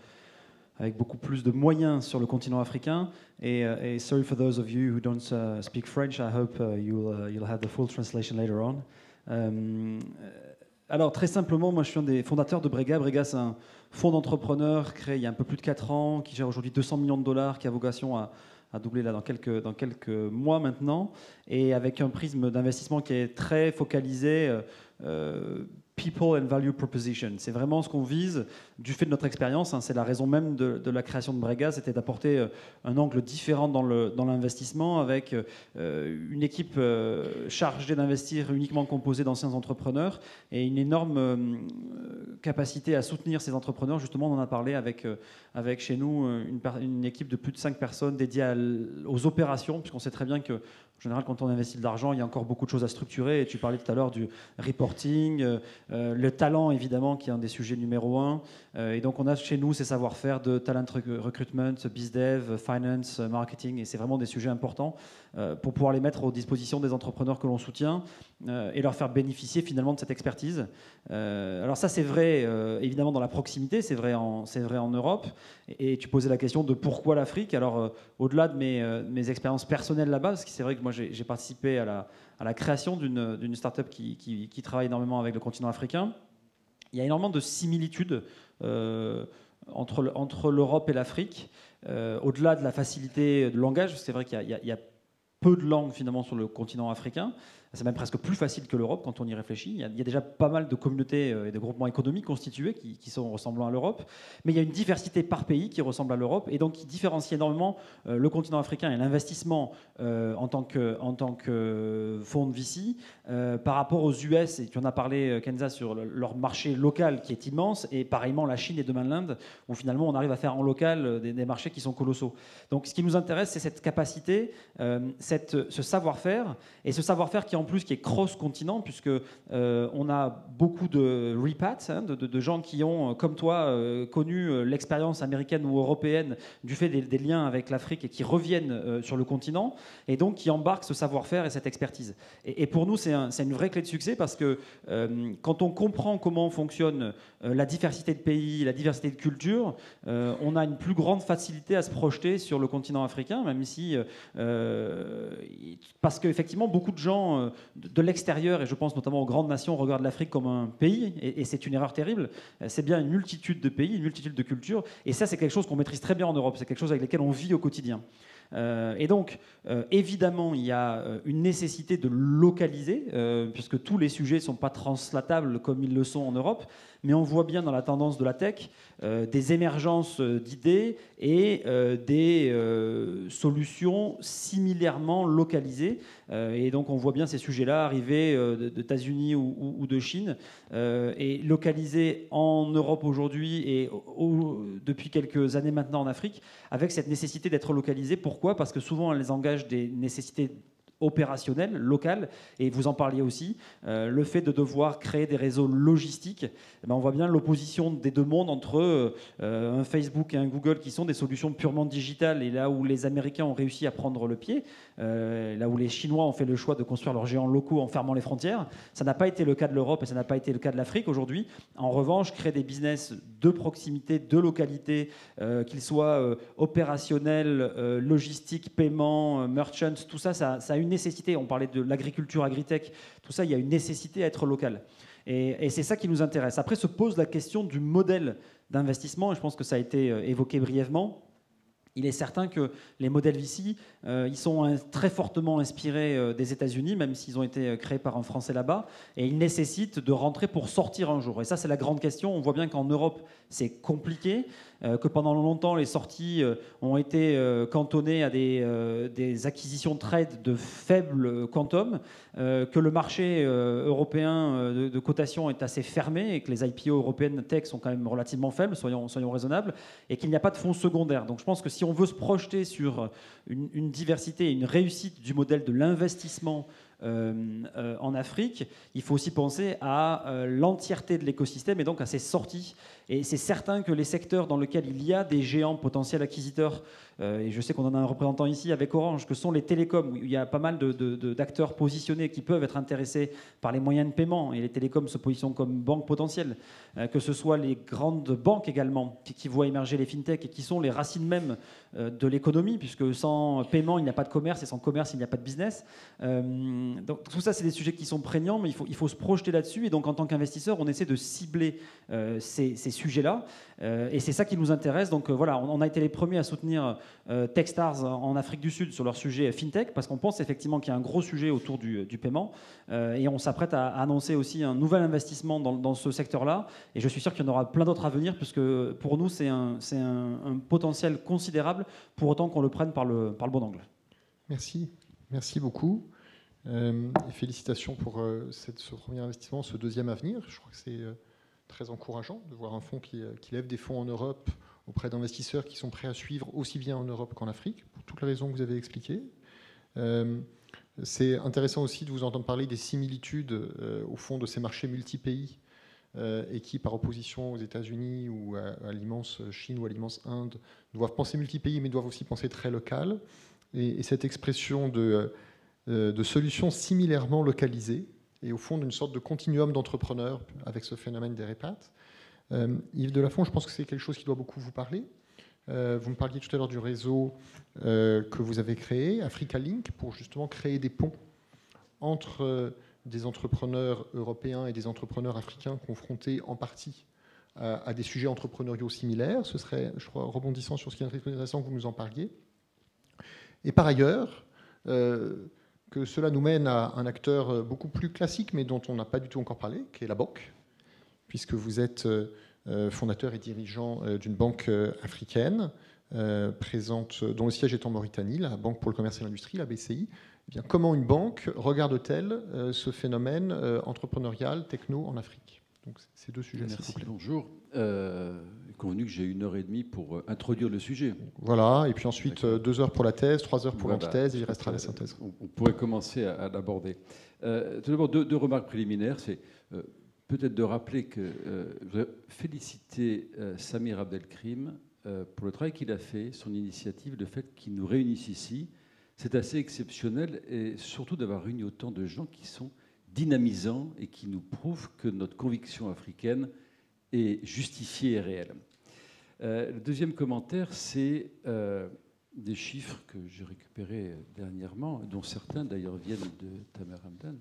avec beaucoup plus de moyens sur le continent africain. Et sorry for those of you who don't speak French. I hope you'll have the full translation later on. Alors, très simplement, moi, je suis un des fondateurs de Brega. Brega, c'est un fonds d'entrepreneurs créé il y a un peu plus de 4 ans, qui gère aujourd'hui 200 millions de dollars, qui a vocation à doubler là dans quelques mois maintenant, et avec un prisme d'investissement qui est très focalisé people and value proposition. C'est vraiment ce qu'on vise du fait de notre expérience. C'est la raison même de la création de Brega, c'était d'apporter un angle différent dans l'investissement avec une équipe chargée d'investir uniquement composée d'anciens entrepreneurs et une énorme capacité à soutenir ces entrepreneurs. Justement, on en a parlé avec chez nous une équipe de plus de 5 personnes dédiées aux opérations, puisqu'on sait très bien que en général, quand on investit de l'argent, il y a encore beaucoup de choses à structurer. Et tu parlais tout à l'heure du reporting, le talent, évidemment, qui est un des sujets numéro 1. Et donc, on a chez nous ces savoir-faire de talent recruitment, bizdev, finance, marketing. Et c'est vraiment des sujets importants pour pouvoir les mettre aux dispositions des entrepreneurs que l'on soutient et leur faire bénéficier finalement de cette expertise. Alors ça, c'est vrai, évidemment, dans la proximité. C'est vrai en Europe. Et tu posais la question de pourquoi l'Afrique. Alors, au-delà de mes expériences personnelles là-bas, parce que c'est vrai que moi, j'ai participé à la création d'une start-up qui travaille énormément avec le continent africain. Il y a énormément de similitudes entre l'Europe et l'Afrique. Au-delà de la facilité de langage, c'est vrai qu'il y a peu de langues finalement sur le continent africain. C'est même presque plus facile que l'Europe quand on y réfléchit. Il y a déjà pas mal de communautés et de groupements économiques constitués qui sont ressemblants à l'Europe. Mais il y a une diversité par pays qui ressemble à l'Europe et donc qui différencie énormément le continent africain et l'investissement en tant que fonds de VC par rapport aux US. Et tu en as parlé, Kenza, sur leur marché local qui est immense et pareillement la Chine et demain l'Inde où finalement on arrive à faire en local des marchés qui sont colossaux. Donc ce qui nous intéresse, c'est cette capacité, ce savoir-faire et ce savoir-faire qui est cross-continent, puisque on a beaucoup de repats, de gens qui ont, comme toi, connu l'expérience américaine ou européenne du fait des liens avec l'Afrique et qui reviennent sur le continent, et donc qui embarquent ce savoir-faire et cette expertise. Et pour nous, c'est une vraie clé de succès, parce que quand on comprend comment fonctionne la diversité de pays, la diversité de cultures, on a une plus grande facilité à se projeter sur le continent africain, même si... parce qu'effectivement, beaucoup de gens de l'extérieur, et je pense notamment aux grandes nations, regardent l'Afrique comme un pays, et c'est une erreur terrible. C'est bien une multitude de pays, une multitude de cultures, et ça, c'est quelque chose qu'on maîtrise très bien en Europe, c'est quelque chose avec lequel on vit au quotidien. Et donc, évidemment, il y a une nécessité de localiser, puisque tous les sujets ne sont pas translatables comme ils le sont en Europe, mais on voit bien dans la tendance de la tech des émergences d'idées et des solutions similairement localisées. Et donc on voit bien ces sujets-là arriver d'États-Unis ou de Chine et localisés en Europe aujourd'hui et depuis quelques années maintenant en Afrique, avec cette nécessité d'être localisés. Pourquoi ? Parce que souvent elles engagent des nécessités opérationnel, local, et vous en parliez aussi, le fait de devoir créer des réseaux logistiques, on voit bien l'opposition des deux mondes entre un Facebook et un Google qui sont des solutions purement digitales, et là où les Américains ont réussi à prendre le pied, là où les Chinois ont fait le choix de construire leurs géants locaux en fermant les frontières, ça n'a pas été le cas de l'Europe et ça n'a pas été le cas de l'Afrique aujourd'hui. En revanche, créer des business de proximité, de localité, qu'ils soient opérationnels, logistiques, paiement, merchants, tout ça, ça a une nécessité. On parlait de l'agriculture, agritech, tout ça, il y a une nécessité à être local. Et c'est ça qui nous intéresse. Après se pose la question du modèle d'investissement, et je pense que ça a été évoqué brièvement. Il est certain que les modèles VC, ils sont très fortement inspirés des États-Unis, même s'ils ont été créés par un Français là-bas, et ils nécessitent de rentrer pour sortir un jour. Et ça, c'est la grande question. On voit bien qu'en Europe, c'est compliqué, que pendant longtemps, les sorties ont été cantonnées à des acquisitions de trade de faible quantum, que le marché européen de cotation est assez fermé et que les IPO européennes tech sont quand même relativement faibles, soyons raisonnables, et qu'il n'y a pas de fonds secondaires. Donc je pense que si on veut se projeter sur une diversité et une réussite du modèle de l'investissement en Afrique, il faut aussi penser à l'entièreté de l'écosystème et donc à ses sorties. Et c'est certain que les secteurs dans lesquels il y a des géants potentiels acquisiteurs, et je sais qu'on en a un représentant ici avec Orange, que sont les télécoms, où il y a pas mal d'acteurs positionnés qui peuvent être intéressés par les moyens de paiement, et les télécoms se positionnent comme banques potentielles, que ce soit les grandes banques également, qui voient émerger les fintechs et qui sont les racines même de l'économie, puisque sans paiement, il n'y a pas de commerce, et sans commerce, il n'y a pas de business. Donc tout ça, c'est des sujets qui sont prégnants, mais il faut se projeter là-dessus. Et donc, en tant qu'investisseur, on essaie de cibler ces sujets-là. Et c'est ça qui nous intéresse. Donc voilà, on a été les premiers à soutenir Techstars en Afrique du Sud sur leur sujet FinTech, parce qu'on pense effectivement qu'il y a un gros sujet autour du paiement. Et on s'apprête à annoncer aussi un nouvel investissement dans ce secteur-là. Et je suis sûr qu'il y en aura plein d'autres à venir, puisque pour nous, c'est un potentiel considérable, pour autant qu'on le prenne par le bon angle. Merci beaucoup. Et félicitations pour ce premier investissement, ce deuxième à venir. Je crois que c'est très encourageant de voir un fonds qui lève des fonds en Europe auprès d'investisseurs qui sont prêts à suivre aussi bien en Europe qu'en Afrique, pour toutes les raisons que vous avez expliquées. C'est intéressant aussi de vous entendre parler des similitudes au fond de ces marchés multi-pays et qui, par opposition aux États-Unis ou à l'immense Chine ou à l'immense Inde, doivent penser multi-pays mais doivent aussi penser très local. Et cette expression de solutions similairement localisées et au fond d'une sorte de continuum d'entrepreneurs avec ce phénomène des répats. Yves Delafont, je pense que c'est quelque chose qui doit beaucoup vous parler. Vous me parliez tout à l'heure du réseau que vous avez créé, Africa Link, pour justement créer des ponts entre des entrepreneurs européens et des entrepreneurs africains confrontés en partie à des sujets entrepreneuriaux similaires. Ce serait, je crois, rebondissant sur ce qui est intéressant que vous nous en parliez. Et par ailleurs, que cela nous mène à un acteur beaucoup plus classique, mais dont on n'a pas du tout encore parlé, qui est la banque, puisque vous êtes fondateur et dirigeant d'une banque africaine, présente, dont le siège est en Mauritanie, la Banque pour le commerce et l'industrie, la BCI. Eh bien, comment une banque regarde-t-elle ce phénomène entrepreneurial, techno en Afrique? Donc, ces deux sujets. Merci, bonjour. Convenu que j'ai 1h30 pour introduire le sujet. Voilà, et puis ensuite 2 heures pour la thèse, 3 heures pour l'antithèse, et il restera la synthèse. On pourrait commencer à l'aborder. Tout d'abord, deux remarques préliminaires. C'est peut-être de rappeler que je voudrais féliciter Samir Abdelkrim pour le travail qu'il a fait, son initiative, le fait qu'il nous réunisse ici. C'est assez exceptionnel, et surtout d'avoir réuni autant de gens qui sont dynamisants et qui nous prouvent que notre conviction africaine est justifiée et réelle. Le deuxième commentaire, c'est des chiffres que j'ai récupérés dernièrement, dont certains d'ailleurs viennent de Tamer Hamdan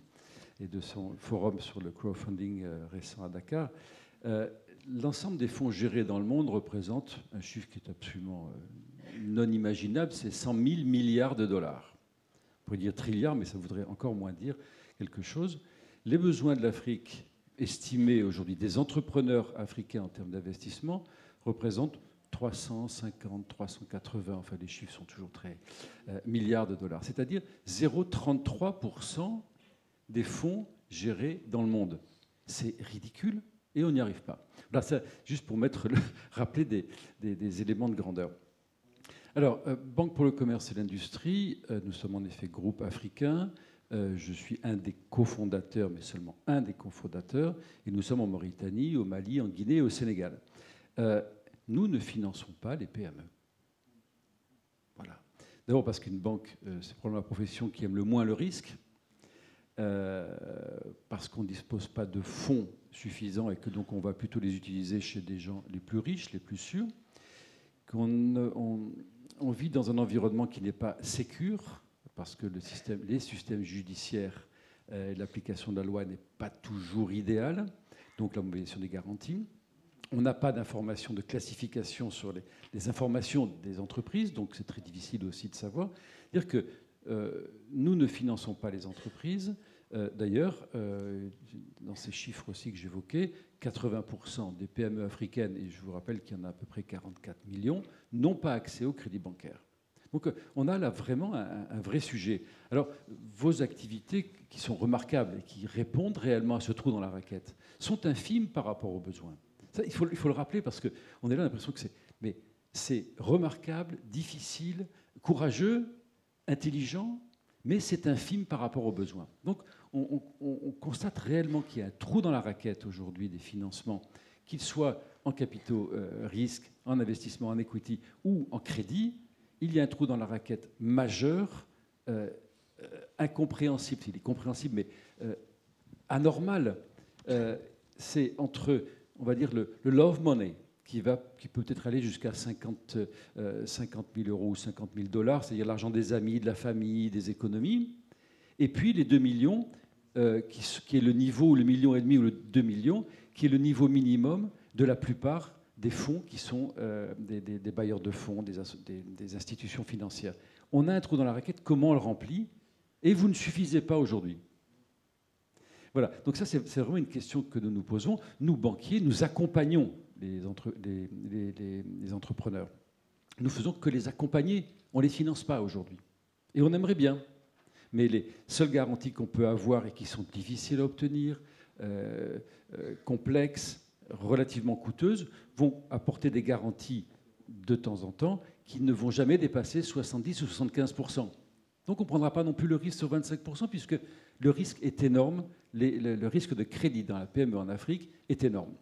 et de son forum sur le crowdfunding récent à Dakar. L'ensemble des fonds gérés dans le monde représente un chiffre qui est absolument non imaginable, c'est 100 000 milliards de dollars. On pourrait dire trilliards, mais ça voudrait encore moins dire quelque chose. Les besoins de l'Afrique, estimés aujourd'hui des entrepreneurs africains en termes d'investissement, représentent 350, 380, enfin les chiffres sont toujours très milliards de dollars, c'est-à-dire 0,33% des fonds gérés dans le monde. C'est ridicule et on n'y arrive pas. Là, ça, juste pour rappeler des éléments de grandeur. Alors, Banque pour le commerce et l'industrie, nous sommes en effet groupe africain. Je suis un des cofondateurs, mais seulement un des cofondateurs, et nous sommes en Mauritanie, au Mali, en Guinée et au Sénégal. Nous ne finançons pas les PME. Voilà. D'abord parce qu'une banque, c'est probablement la profession qui aime le moins le risque, parce qu'on ne dispose pas de fonds suffisants et que donc on va plutôt les utiliser chez des gens les plus riches, les plus sûrs, qu'on vit dans un environnement qui n'est pas sécure, parce que les systèmes judiciaires, l'application de la loi n'est pas toujours idéale, donc la mobilisation des garanties. On n'a pas d'informations de classification sur les informations des entreprises, donc c'est très difficile aussi de savoir. C'est-à-dire que nous ne finançons pas les entreprises. D'ailleurs, dans ces chiffres aussi que j'évoquais, 80% des PME africaines, et je vous rappelle qu'il y en a à peu près 44 millions, n'ont pas accès au crédit bancaire. Donc on a là vraiment un vrai sujet. Alors vos activités qui sont remarquables et qui répondent réellement à ce trou dans la raquette sont infimes par rapport aux besoins. Ça, il faut le rappeler parce qu'on a là l'impression que c'est remarquable, difficile, courageux, intelligent, mais c'est infime par rapport aux besoins. Donc on constate réellement qu'il y a un trou dans la raquette aujourd'hui des financements, qu'ils soient en capitaux risques, en investissement en equity ou en crédit. Il y a un trou dans la raquette majeur, incompréhensible, il est compréhensible, mais anormal. C'est entre, on va dire, le love money, qui peut peut-être aller jusqu'à 50 000 euros ou 50 000 $, c'est-à-dire l'argent des amis, de la famille, des économies, et puis les 2 millions, qui est le niveau, le 1,5 million ou le 2 millions, qui est le niveau minimum de la plupart des fonds qui sont des bailleurs de fonds, des institutions financières. On a un trou dans la raquette, comment on le remplit? Et vous ne suffisez pas aujourd'hui. Voilà, donc ça c'est vraiment une question que nous nous posons. Nous, banquiers, nous accompagnons les entrepreneurs. Nous faisons que les accompagner, on ne les finance pas aujourd'hui. Et on aimerait bien. Mais les seules garanties qu'on peut avoir et qui sont difficiles à obtenir, complexes, relativement coûteuses, vont apporter des garanties de temps en temps qui ne vont jamais dépasser 70 ou 75%. Donc on ne prendra pas non plus le risque sur 25%, puisque le risque est énorme. Le risque de crédit dans la PME en Afrique est énorme.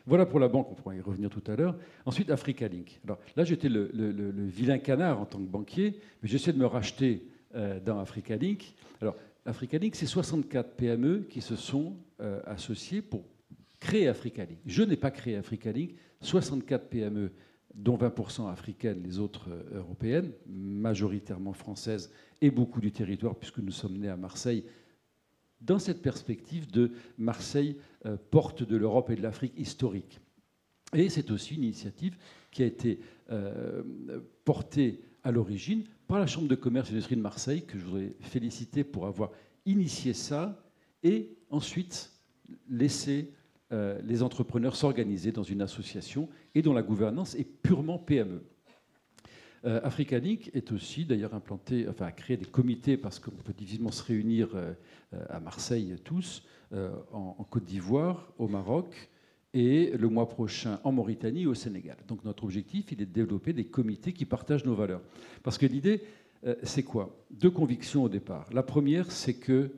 Voilà pour la banque, on pourra y revenir tout à l'heure. Ensuite, Africa Link. Alors là, j'étais le vilain canard en tant que banquier, mais j'essaie de me racheter dans Africa Link. Alors, Africa Link, c'est 64 PME qui se sont associées pour créer Africa Link. Je n'ai pas créé Africa Link. 64 PME, dont 20% africaines, les autres européennes, majoritairement françaises, et beaucoup du territoire, puisque nous sommes nés à Marseille, dans cette perspective de Marseille, porte de l'Europe et de l'Afrique historique. Et c'est aussi une initiative qui a été portée à l'origine par la Chambre de commerce et d'industrie de Marseille, que je voudrais féliciter pour avoir initié ça, et ensuite laisser les entrepreneurs s'organiser dans une association et dont la gouvernance est purement PME. Africa Link est aussi d'ailleurs implanté, enfin a créé des comités parce qu'on peut difficilement se réunir à Marseille tous, en Côte d'Ivoire, au Maroc et le mois prochain en Mauritanie et au Sénégal. Donc notre objectif, il est de développer des comités qui partagent nos valeurs. Parce que l'idée, c'est quoi? Deux convictions au départ. La première, c'est que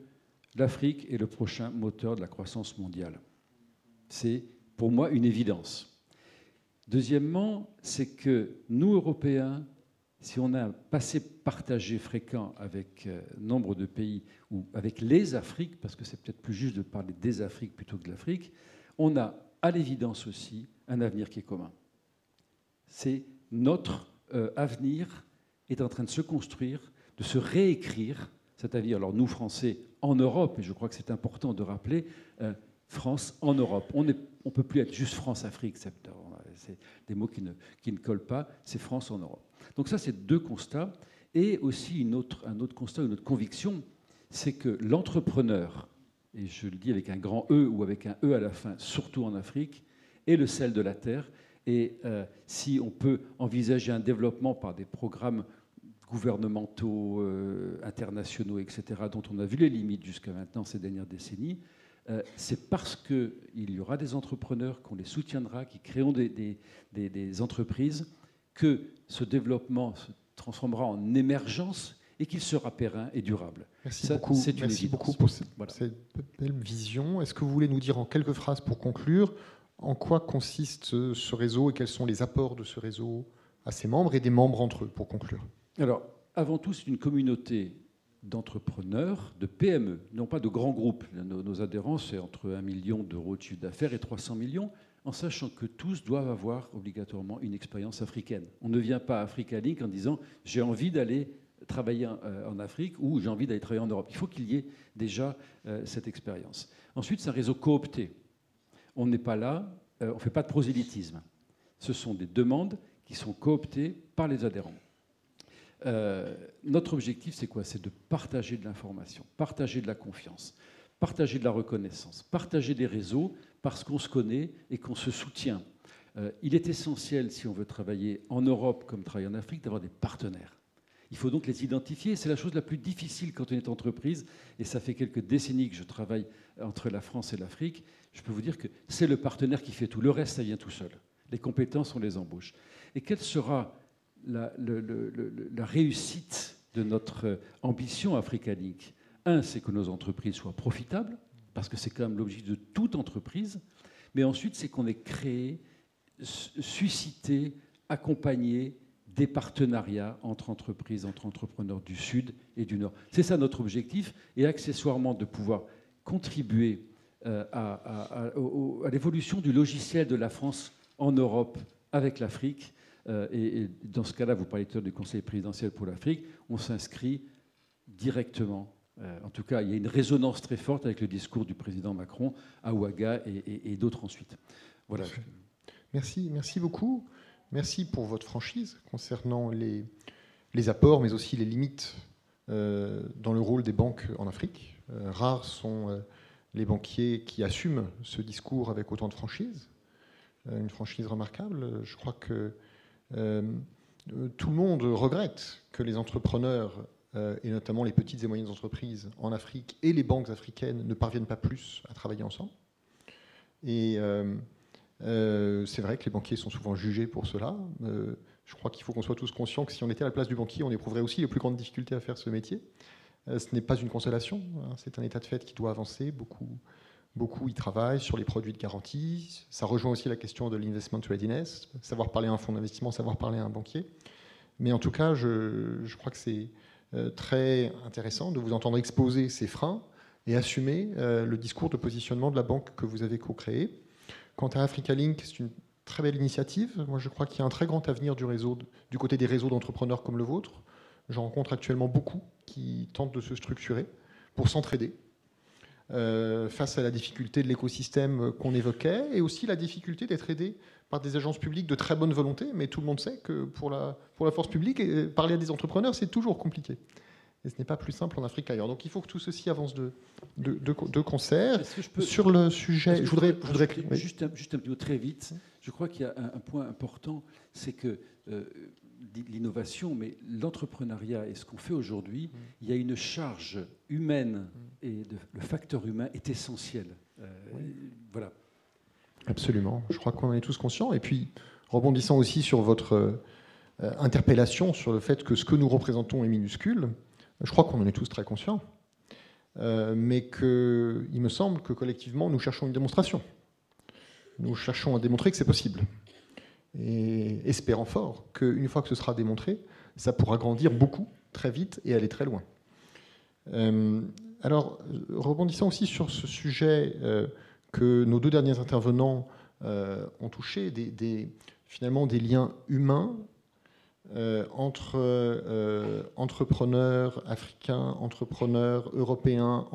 l'Afrique est le prochain moteur de la croissance mondiale. C'est pour moi une évidence. Deuxièmement, c'est que nous, Européens, si on a un passé partagé fréquent avec nombre de pays, ou avec les Afriques, parce que c'est peut-être plus juste de parler des Afriques plutôt que de l'Afrique, on a à l'évidence aussi un avenir qui est commun. C'est notre avenir est en train de se construire, de se réécrire, cet avenir. Alors nous, Français, en Europe, et je crois que c'est important de rappeler, France en Europe. On ne peut plus être juste France-Afrique. C'est des mots qui ne collent pas. C'est France en Europe. Donc ça, c'est deux constats. Et aussi un autre constat, une autre conviction, c'est que l'entrepreneur, et je le dis avec un grand E ou avec un E à la fin, surtout en Afrique, est le sel de la terre. Et si on peut envisager un développement par des programmes gouvernementaux, internationaux, etc., dont on a vu les limites jusqu'à maintenant ces dernières décennies, c'est parce qu'il y aura des entrepreneurs, qu'on les soutiendra, qui créeront des entreprises, que ce développement se transformera en émergence et qu'il sera périn et durable. Merci Ça, beaucoup, merci beaucoup pour cette belle vision. Est-ce que vous voulez nous dire en quelques phrases pour conclure en quoi consiste ce réseau et quels sont les apports de ce réseau à ses membres et des membres entre eux, pour conclure? Alors, avant tout, c'est une communauté d'entrepreneurs, de PME, non pas de grands groupes. Nos adhérents, c'est entre 1 million d'euros de chiffre d'affaires et 300 millions, en sachant que tous doivent avoir obligatoirement une expérience africaine. On ne vient pas à Africa Link en disant « j'ai envie d'aller travailler en Afrique » ou « j'ai envie d'aller travailler en Europe ». Il faut qu'il y ait déjà cette expérience. Ensuite, c'est un réseau coopté. On n'est pas là, on ne fait pas de prosélytisme. Ce sont des demandes qui sont cooptées par les adhérents. Notre objectif, c'est quoi? C'est de partager de l'information, partager de la confiance, partager de la reconnaissance, partager des réseaux parce qu'on se connaît et qu'on se soutient. Il est essentiel, si on veut travailler en Europe comme travailler en Afrique, d'avoir des partenaires. Il faut donc les identifier. C'est la chose la plus difficile quand on est entreprise. Et ça fait quelques décennies que je travaille entre la France et l'Afrique. Je peux vous dire que c'est le partenaire qui fait tout. Le reste, ça vient tout seul. Les compétences, on les embauche. Et quelle sera la réussite de notre ambition Africa Link? Un, c'est que nos entreprises soient profitables, parce que c'est quand même l'objectif de toute entreprise. Mais ensuite, c'est qu'on ait créé, suscité, accompagné des partenariats entre entreprises, entre entrepreneurs du Sud et du Nord. C'est ça notre objectif, et accessoirement de pouvoir contribuer à l'évolution du logiciel de la France en Europe avec l'Afrique. Et dans ce cas-là, vous parlez du Conseil présidentiel pour l'Afrique, on s'inscrit directement. En tout cas, il y a une résonance très forte avec le discours du président Macron à Ouaga et d'autres ensuite. Voilà. Merci beaucoup. Merci pour votre franchise concernant les apports, mais aussi les limites dans le rôle des banques en Afrique. Rares sont les banquiers qui assument ce discours avec autant de franchise. Une franchise remarquable. Je crois que tout le monde regrette que les entrepreneurs, et notamment les petites et moyennes entreprises en Afrique et les banques africaines ne parviennent pas plus à travailler ensemble. Et c'est vrai que les banquiers sont souvent jugés pour cela. Je crois qu'il faut qu'on soit tous conscients que si on était à la place du banquier, on éprouverait aussi les plus grandes difficultés à faire ce métier. Ce n'est pas une consolation, hein, c'est un état de fait qui doit avancer. Beaucoup y travaillent sur les produits de garantie. Ça rejoint aussi la question de l'investment readiness, savoir parler à un fonds d'investissement, savoir parler à un banquier. Mais en tout cas, je crois que c'est très intéressant de vous entendre exposer ces freins et assumer le discours de positionnement de la banque que vous avez co-créée. Quant à Africa Link, c'est une très belle initiative. Moi, je crois qu'il y a un très grand avenir du côté des réseaux d'entrepreneurs comme le vôtre. J'en rencontre actuellement beaucoup qui tentent de se structurer pour s'entraider face à la difficulté de l'écosystème qu'on évoquait et aussi la difficulté d'être aidé par des agences publiques de très bonne volonté. Mais tout le monde sait que pour la force publique, parler à des entrepreneurs, c'est toujours compliqué. Et ce n'est pas plus simple en Afrique qu'ailleurs. Donc il faut que tout ceci avance de concert. Sur le sujet, je voudrais juste un petit mot très vite. Je crois qu'il y a un point important, c'est que l'innovation, mais l'entrepreneuriat et ce qu'on fait aujourd'hui, il y a une charge humaine et le facteur humain est essentiel. Voilà. Absolument. Je crois qu'on en est tous conscients. Et puis, rebondissant aussi sur votre interpellation sur le fait que ce que nous représentons est minuscule, je crois qu'on en est tous très conscients. Mais qu'il me semble que collectivement, nous cherchons une démonstration. Nous cherchons à démontrer que c'est possible. Et espérant fort qu'une fois que ce sera démontré, ça pourra grandir beaucoup, très vite et aller très loin. Alors, rebondissant aussi sur ce sujet que nos deux derniers intervenants ont touché, finalement des liens humains entre entrepreneurs africains, entrepreneurs européens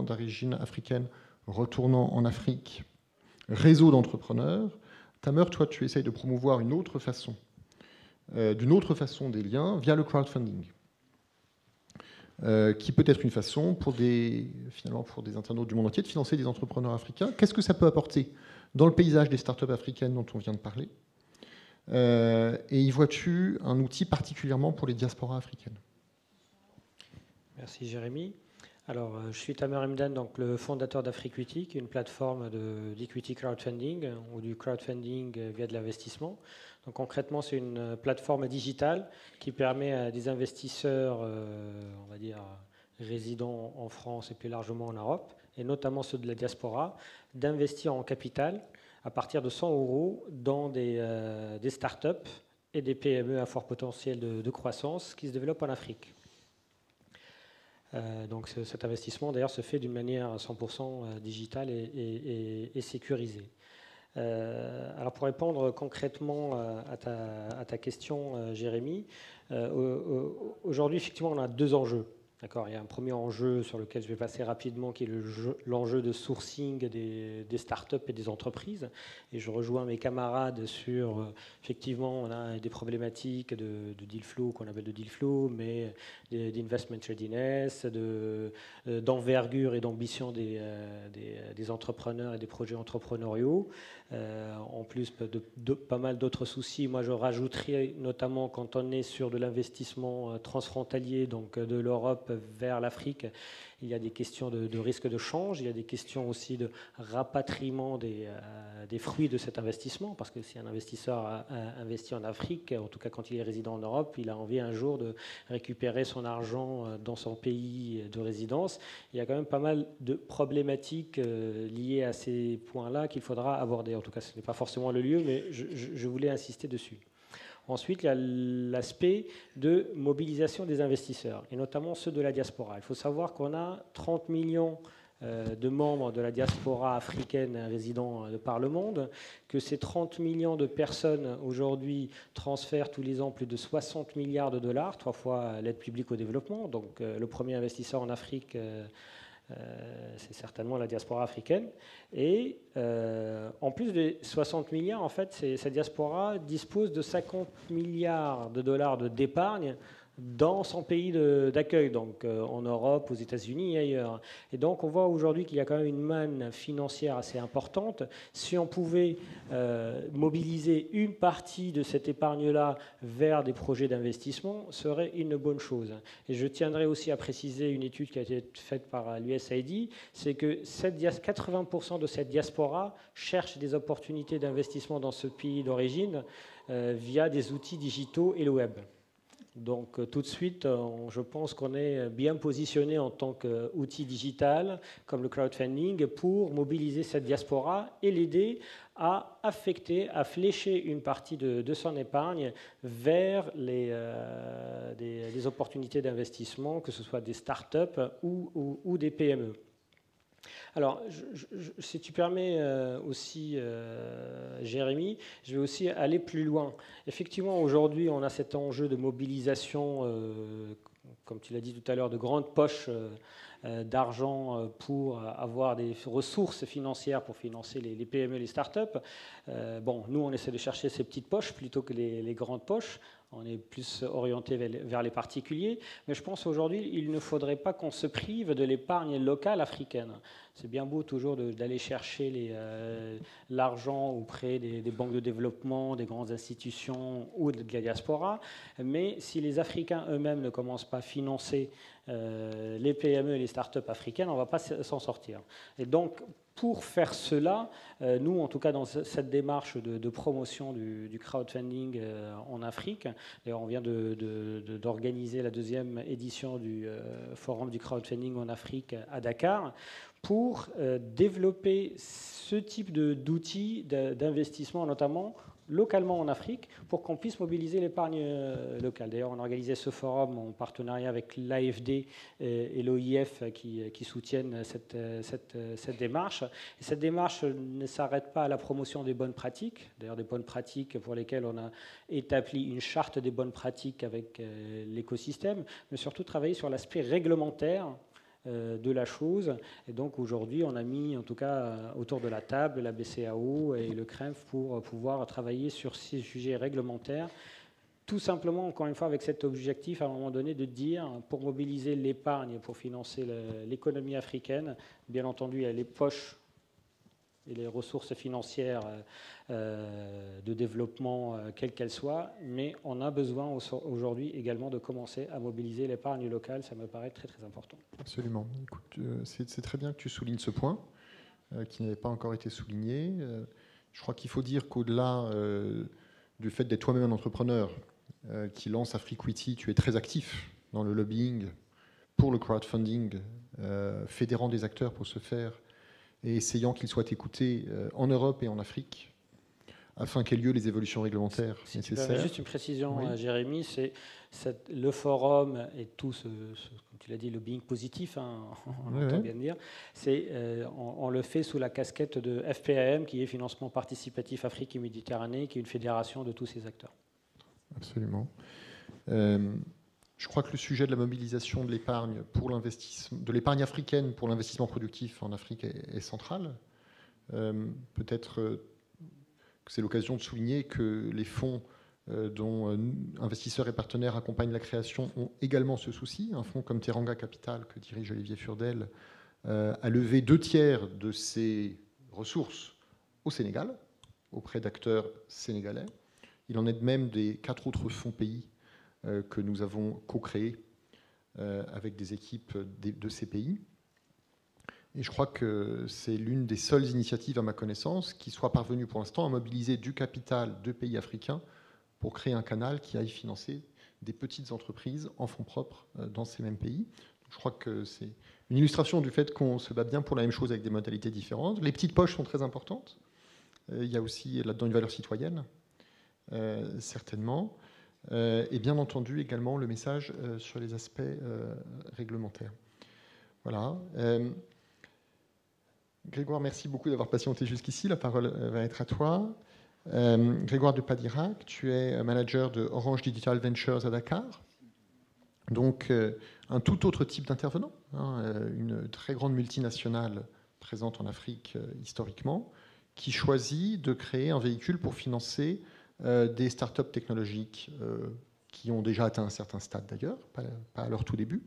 d'origine africaine retournant en Afrique, réseau d'entrepreneurs, Tamer, toi, tu essayes de promouvoir d'une autre façon des liens via le crowdfunding, qui peut être une façon pour des internautes du monde entier de financer des entrepreneurs africains. Qu'est-ce que ça peut apporter dans le paysage des startups africaines dont on vient de parler? Et y vois-tu un outil particulièrement pour les diasporas africaines? Merci Jérémy. Alors, je suis Tamer Emdan, donc le fondateur d'Afriquity, qui est une plateforme d'equity crowdfunding ou du crowdfunding via de l'investissement. Donc concrètement, c'est une plateforme digitale qui permet à des investisseurs, on va dire, résidents en France et plus largement en Europe, et notamment ceux de la diaspora, d'investir en capital à partir de 100 € dans des startups et des PME à fort potentiel de croissance qui se développent en Afrique. Donc cet investissement d'ailleurs se fait d'une manière 100% digitale et sécurisée. Alors pour répondre concrètement à ta question, Jérémy, aujourd'hui effectivement on a deux enjeux. D'accord, il y a un premier enjeu sur lequel je vais passer rapidement, qui est l'enjeu de sourcing des startups et des entreprises. Et je rejoins mes camarades sur, effectivement, on a des problématiques de deal flow, qu'on appelle de deal flow, mais d'investment readiness, d'envergure et d'ambition des entrepreneurs et des projets entrepreneuriaux. En plus de pas mal d'autres soucis. Moi, je rajouterais notamment quand on est sur de l'investissement transfrontalier, donc de l'Europe vers l'Afrique, il y a des questions de risque de change, il y a des questions aussi de rapatriement des fruits de cet investissement, parce que si un investisseur a investi en Afrique, en tout cas quand il est résident en Europe, il a envie un jour de récupérer son argent dans son pays de résidence. Il y a quand même pas mal de problématiques liées à ces points-là qu'il faudra aborder. En tout cas, ce n'est pas forcément le lieu, mais je voulais insister dessus. Ensuite, il y a l'aspect de mobilisation des investisseurs, et notamment ceux de la diaspora. Il faut savoir qu'on a 30 millions de membres de la diaspora africaine résidant par le monde, que ces 30 millions de personnes aujourd'hui transfèrent tous les ans plus de 60 milliards de dollars, 3 fois l'aide publique au développement. Donc le premier investisseur en Afrique, c'est certainement la diaspora africaine. Et en plus des 60 milliards, en fait, cette diaspora dispose de 50 milliards de dollars d'épargne dans son pays d'accueil, donc en Europe, aux États-Unis et ailleurs. Et donc on voit aujourd'hui qu'il y a quand même une manne financière assez importante. Si on pouvait mobiliser une partie de cette épargne-là vers des projets d'investissement, ce serait une bonne chose. Et je tiendrai aussi à préciser une étude qui a été faite par l'USAID, c'est que 80% de cette diaspora cherche des opportunités d'investissement dans ce pays d'origine via des outils digitaux et le web. Donc tout de suite, je pense qu'on est bien positionné en tant qu'outil digital, comme le crowdfunding, pour mobiliser cette diaspora et l'aider à affecter, à flécher une partie de son épargne vers des opportunités d'investissement, que ce soit des startups ou des PME. Alors, si tu permets aussi, Jérémy, je vais aussi aller plus loin. Effectivement, aujourd'hui, on a cet enjeu de mobilisation, comme tu l'as dit tout à l'heure, de grandes poches d'argent pour avoir des ressources financières pour financer les PME et les startups. Bon, nous, on essaie de chercher ces petites poches plutôt que les grandes poches. On est plus orienté vers les particuliers. Mais je pense aujourd'hui, il ne faudrait pas qu'on se prive de l'épargne locale africaine. C'est bien beau toujours d'aller chercher l'argent auprès des banques de développement, des grandes institutions ou de la diaspora. Mais si les Africains eux-mêmes ne commencent pas à financer les PME et les startups africaines, on ne va pas s'en sortir. Et donc, pour faire cela, nous, en tout cas dans cette démarche de promotion du crowdfunding en Afrique, d'ailleurs on vient d'organiser la deuxième édition du forum du crowdfunding en Afrique à Dakar, pour développer ce type d'outils d'investissement, notamment localement en Afrique, pour qu'on puisse mobiliser l'épargne locale. D'ailleurs, on a organisé ce forum en partenariat avec l'AFD et l'OIF qui soutiennent cette démarche. Et cette démarche ne s'arrête pas à la promotion des bonnes pratiques, d'ailleurs des bonnes pratiques pour lesquelles on a établi une charte des bonnes pratiques avec l'écosystème, mais surtout travailler sur l'aspect réglementaire de la chose. Et donc aujourd'hui, on a mis en tout cas autour de la table la BCAO et le CREMF pour pouvoir travailler sur ces sujets réglementaires. Tout simplement, encore une fois, avec cet objectif à un moment donné de dire, pour mobiliser l'épargne, pour financer l'économie africaine, bien entendu, il y a les poches et les ressources financières de développement, quelles qu'elles soient, mais on a besoin aujourd'hui également de commencer à mobiliser l'épargne locale. Ça me paraît très très important. Absolument. Écoute, c'est très bien que tu soulignes ce point qui n'avait pas encore été souligné. Je crois qu'il faut dire qu'au-delà du fait d'être toi-même un entrepreneur qui lance Afriquity, tu es très actif dans le lobbying pour le crowdfunding, fédérant des acteurs pour ce faire et essayant qu'ils soient écoutés en Europe et en Afrique afin qu'aient lieu les évolutions réglementaires nécessaires. Juste une précision, oui. Jérémy, c'est le forum et tout ce comme tu l'as dit, le lobbying positif, hein, on entend bien dire, on le fait sous la casquette de FPAM, qui est Financement Participatif Afrique et Méditerranée, qui est une fédération de tous ces acteurs. Absolument. Je crois que le sujet de la mobilisation de l'épargne pour l'investissement, de l'épargne africaine pour l'investissement productif en Afrique est central. Peut-être que c'est l'occasion de souligner que les fonds dont investisseurs et partenaires accompagnent la création ont également ce souci. Un fonds comme Teranga Capital, que dirige Olivier Furdel, a levé 2/3 de ses ressources au Sénégal, auprès d'acteurs sénégalais. Il en est de même des 4 autres fonds pays que nous avons co-créés avec des équipes de ces pays. Et je crois que c'est l'une des seules initiatives, à ma connaissance, qui soit parvenue pour l'instant à mobiliser du capital de pays africains pour créer un canal qui aille financer des petites entreprises en fonds propres dans ces mêmes pays. Je crois que c'est une illustration du fait qu'on se bat bien pour la même chose avec des modalités différentes. Les petites poches sont très importantes. Il y a aussi là-dedans une valeur citoyenne, certainement. Et bien entendu également le message sur les aspects réglementaires. Voilà. Grégoire, merci beaucoup d'avoir patienté jusqu'ici. La parole va être à toi. Grégoire de Padirac, tu es manager de Orange Digital Ventures à Dakar. Donc un tout autre type d'intervenant, hein, une très grande multinationale présente en Afrique historiquement, qui choisit de créer un véhicule pour financer des startups technologiques qui ont déjà atteint un certain stade d'ailleurs, pas à leur tout début.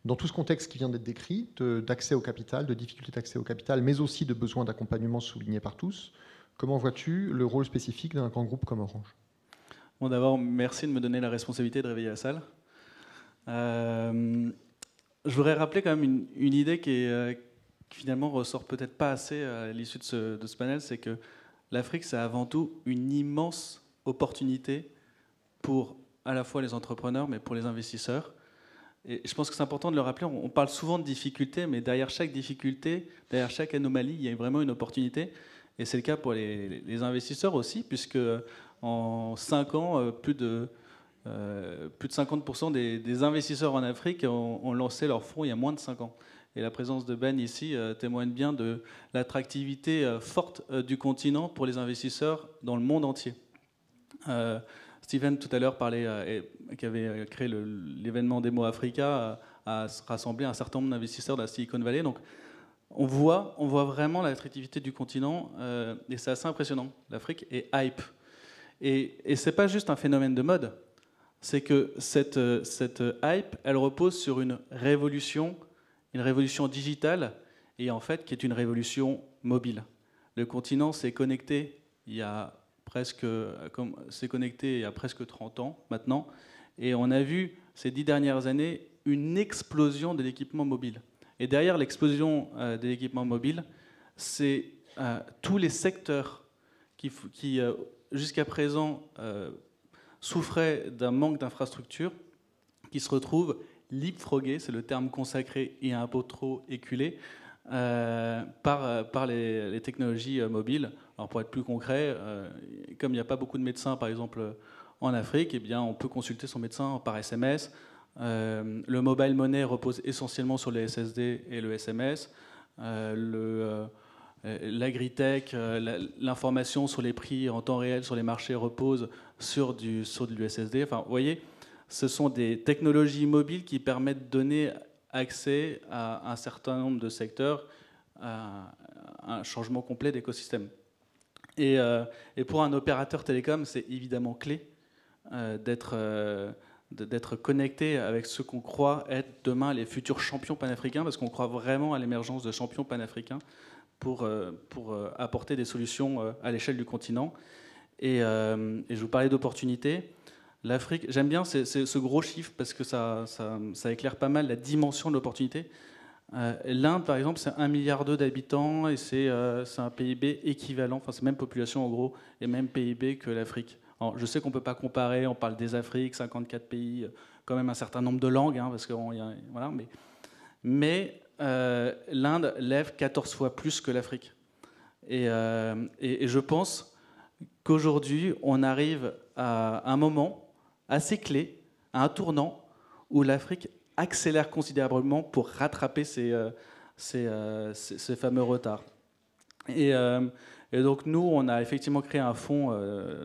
Dans tout ce contexte qui vient d'être décrit, d'accès au capital, de difficultés d'accès au capital, mais aussi de besoins d'accompagnement soulignés par tous, comment vois-tu le rôle spécifique d'un grand groupe comme Orange ? Bon, d'abord, merci de me donner la responsabilité de réveiller la salle. Je voudrais rappeler quand même une idée qui finalement ressort peut-être pas assez à l'issue de ce panel, c'est que l'Afrique, c'est avant tout une immense opportunité pour à la fois les entrepreneurs, mais pour les investisseurs. Et je pense que c'est important de le rappeler. On parle souvent de difficultés, mais derrière chaque difficulté, derrière chaque anomalie, il y a vraiment une opportunité. Et c'est le cas pour les investisseurs aussi, puisque en 5 ans, plus de 50% des investisseurs en Afrique ont lancé leurs fonds il y a moins de 5 ans. Et la présence de Ben ici témoigne bien de l'attractivité forte du continent pour les investisseurs dans le monde entier. Steven, tout à l'heure, qui avait créé l'événement Demo Africa, a rassemblé un certain nombre d'investisseurs de la Silicon Valley. Donc, on voit vraiment l'attractivité du continent, et c'est assez impressionnant. L'Afrique est hype. Et ce n'est pas juste un phénomène de mode, c'est que cette hype, elle repose sur une révolution digitale, et en fait, qui est une révolution mobile. Le continent s'est connecté il y a presque 30 ans maintenant, et on a vu ces 10 dernières années une explosion de l'équipement mobile. Et derrière l'explosion de l'équipement mobile, c'est tous les secteurs qui jusqu'à présent souffraient d'un manque d'infrastructures, qui se retrouvent leapfrogués, c'est le terme consacré et un peu trop éculé, par les technologies mobiles. Alors pour être plus concret, comme il n'y a pas beaucoup de médecins par exemple en Afrique, eh bien, on peut consulter son médecin par SMS. Le mobile money repose essentiellement sur les SSD et le SMS. L'agritech, l'information sur les prix en temps réel sur les marchés repose sur de l'USSD. Enfin, vous voyez, ce sont des technologies mobiles qui permettent de donner accès à un certain nombre de secteurs, à un changement complet d'écosystème. Et pour un opérateur télécom, c'est évidemment clé d'être connecté avec ce qu'on croit être demain les futurs champions panafricains, parce qu'on croit vraiment à l'émergence de champions panafricains pour apporter des solutions à l'échelle du continent. Et je vous parlais d'opportunités. L'Afrique, j'aime bien ce gros chiffre parce que ça éclaire pas mal la dimension de l'opportunité. L'Inde, par exemple, c'est 1,2 milliard d'habitants et c'est un PIB équivalent, enfin c'est même population en gros, et même PIB que l'Afrique. Alors, je sais qu'on ne peut pas comparer, on parle des Afriques, 54 pays, quand même un certain nombre de langues, parce que voilà, mais l'Inde lève 14 fois plus que l'Afrique. Et je pense qu'aujourd'hui, on arrive à un moment assez clé, à un tournant, où l'Afrique accélère considérablement pour rattraper ces fameux retards. Et donc nous, on a effectivement créé un fonds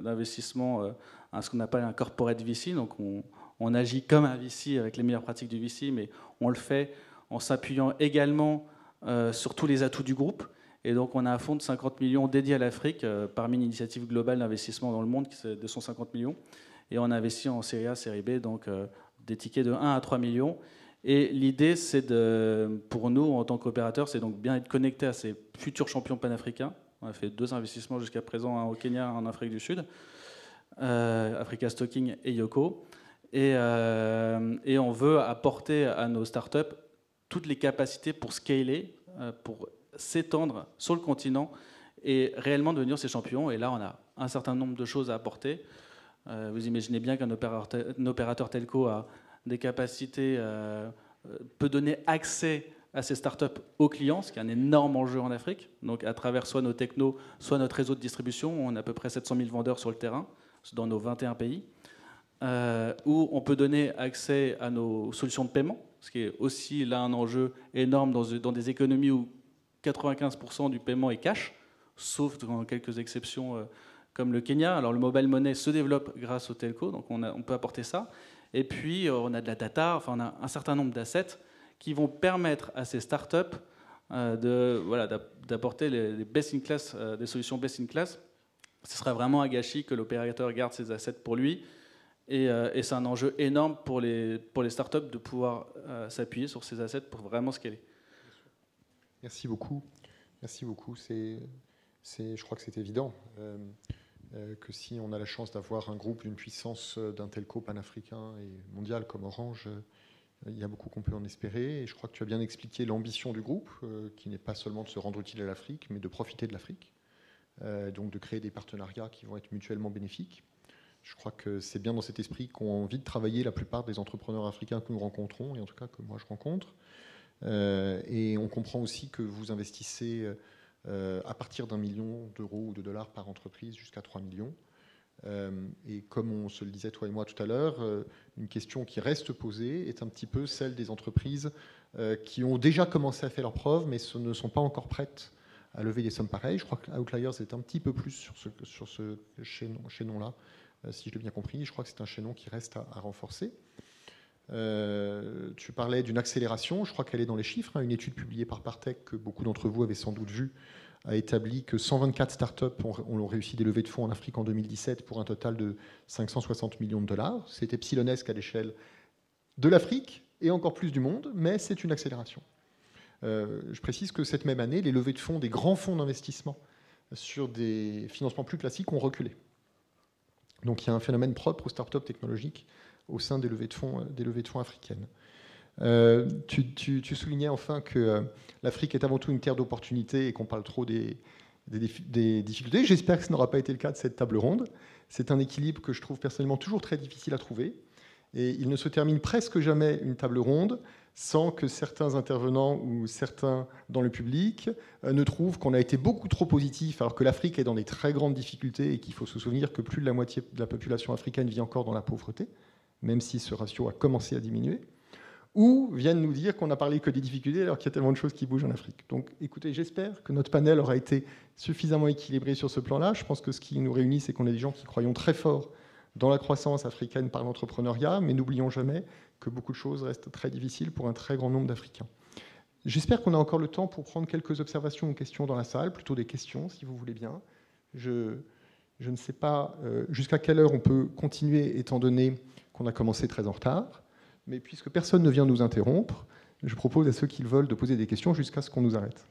d'investissement, ce qu'on appelle un corporate VC. Donc on agit comme un VC avec les meilleures pratiques du VC, mais on le fait en s'appuyant également sur tous les atouts du groupe. Et donc on a un fonds de 50 millions dédié à l'Afrique, parmi une initiative globale d'investissement dans le monde qui est de 150 millions. Et on investit en série A, série B, donc des tickets de 1 à 3 millions. Et l'idée, c'est pour nous, en tant qu'opérateurs, c'est donc bien être connecté à ces futurs champions panafricains. On a fait 2 investissements jusqu'à présent, un au Kenya, un en Afrique du Sud, Africa Stocking et Yoko. Et on veut apporter à nos startups toutes les capacités pour scaler, pour s'étendre sur le continent et réellement devenir ces champions. Et là, on a un certain nombre de choses à apporter. Vous imaginez bien qu'un opérateur telco a des capacités, peut donner accès à ces startups aux clients, ce qui est un énorme enjeu en Afrique. Donc à travers soit nos technos, soit notre réseau de distribution, on a à peu près 700 000 vendeurs sur le terrain, dans nos 21 pays, où on peut donner accès à nos solutions de paiement, ce qui est aussi là un enjeu énorme dans des économies où 95% du paiement est cash, sauf dans quelques exceptions comme le Kenya. Alors le mobile money se développe grâce au telco, donc on peut apporter ça. Et puis on a de la data, enfin on a un certain nombre d'assets qui vont permettre à ces startups d'apporter les best in class, des solutions best in class. Ce serait vraiment un gâchis que l'opérateur garde ses assets pour lui. Et c'est un enjeu énorme pour les startups de pouvoir s'appuyer sur ces assets pour vraiment scaler. Merci beaucoup. Merci beaucoup. Je crois que c'est évident que si on a la chance d'avoir un groupe d'une puissance d'un telco panafricain et mondial comme Orange, il y a beaucoup qu'on peut en espérer. Et je crois que tu as bien expliqué l'ambition du groupe, qui n'est pas seulement de se rendre utile à l'Afrique, mais de profiter de l'Afrique. Donc de créer des partenariats qui vont être mutuellement bénéfiques. Je crois que c'est bien dans cet esprit qu'ont envie de travailler la plupart des entrepreneurs africains que nous rencontrons, et en tout cas que moi je rencontre. Et on comprend aussi que vous investissez à partir d'1 million d'euros ou de dollars par entreprise jusqu'à 3 millions. Et comme on se le disait toi et moi tout à l'heure, une question qui reste posée est un petit peu celle des entreprises qui ont déjà commencé à faire leurs preuves, mais ne sont pas encore prêtes à lever des sommes pareilles. Je crois que Outliers est un petit peu plus sur ce chaînon-là, si je l'ai bien compris. Je crois que c'est un chaînon qui reste à renforcer. Tu parlais d'une accélération, je crois qu'elle est dans les chiffres. Une étude publiée par Partech, que beaucoup d'entre vous avez sans doute vue, a établi que 124 startups ont réussi des levées de fonds en Afrique en 2017 pour un total de 560 millions de dollars. C'est epsilonesque à l'échelle de l'Afrique et encore plus du monde, mais c'est une accélération. Je précise que cette même année, les levées de fonds des grands fonds d'investissement sur des financements plus classiques ont reculé. Donc il y a un phénomène propre aux startups technologiques au sein des levées de fonds africaines. Tu soulignais enfin que l'Afrique est avant tout une terre d'opportunités et qu'on parle trop des difficultés. J'espère que ce n'aura pas été le cas de cette table ronde. C'est un équilibre que je trouve personnellement toujours très difficile à trouver. Et il ne se termine presque jamais une table ronde sans que certains intervenants ou certains dans le public ne trouvent qu'on a été beaucoup trop positif, alors que l'Afrique est dans des très grandes difficultés et qu'il faut se souvenir que plus de la moitié de la population africaine vit encore dans la pauvreté, même si ce ratio a commencé à diminuer, ou viennent nous dire qu'on n'a parlé que des difficultés alors qu'il y a tellement de choses qui bougent en Afrique. Donc écoutez, j'espère que notre panel aura été suffisamment équilibré sur ce plan-là. Je pense que ce qui nous réunit, c'est qu'on est des gens qui croyons très fort dans la croissance africaine par l'entrepreneuriat, mais n'oublions jamais que beaucoup de choses restent très difficiles pour un très grand nombre d'Africains. J'espère qu'on a encore le temps pour prendre quelques observations ou questions dans la salle, plutôt des questions si vous voulez bien. Je ne sais pas jusqu'à quelle heure on peut continuer étant donné qu'on a commencé très en retard, mais puisque personne ne vient nous interrompre, je propose à ceux qui le veulent de poser des questions jusqu'à ce qu'on nous arrête.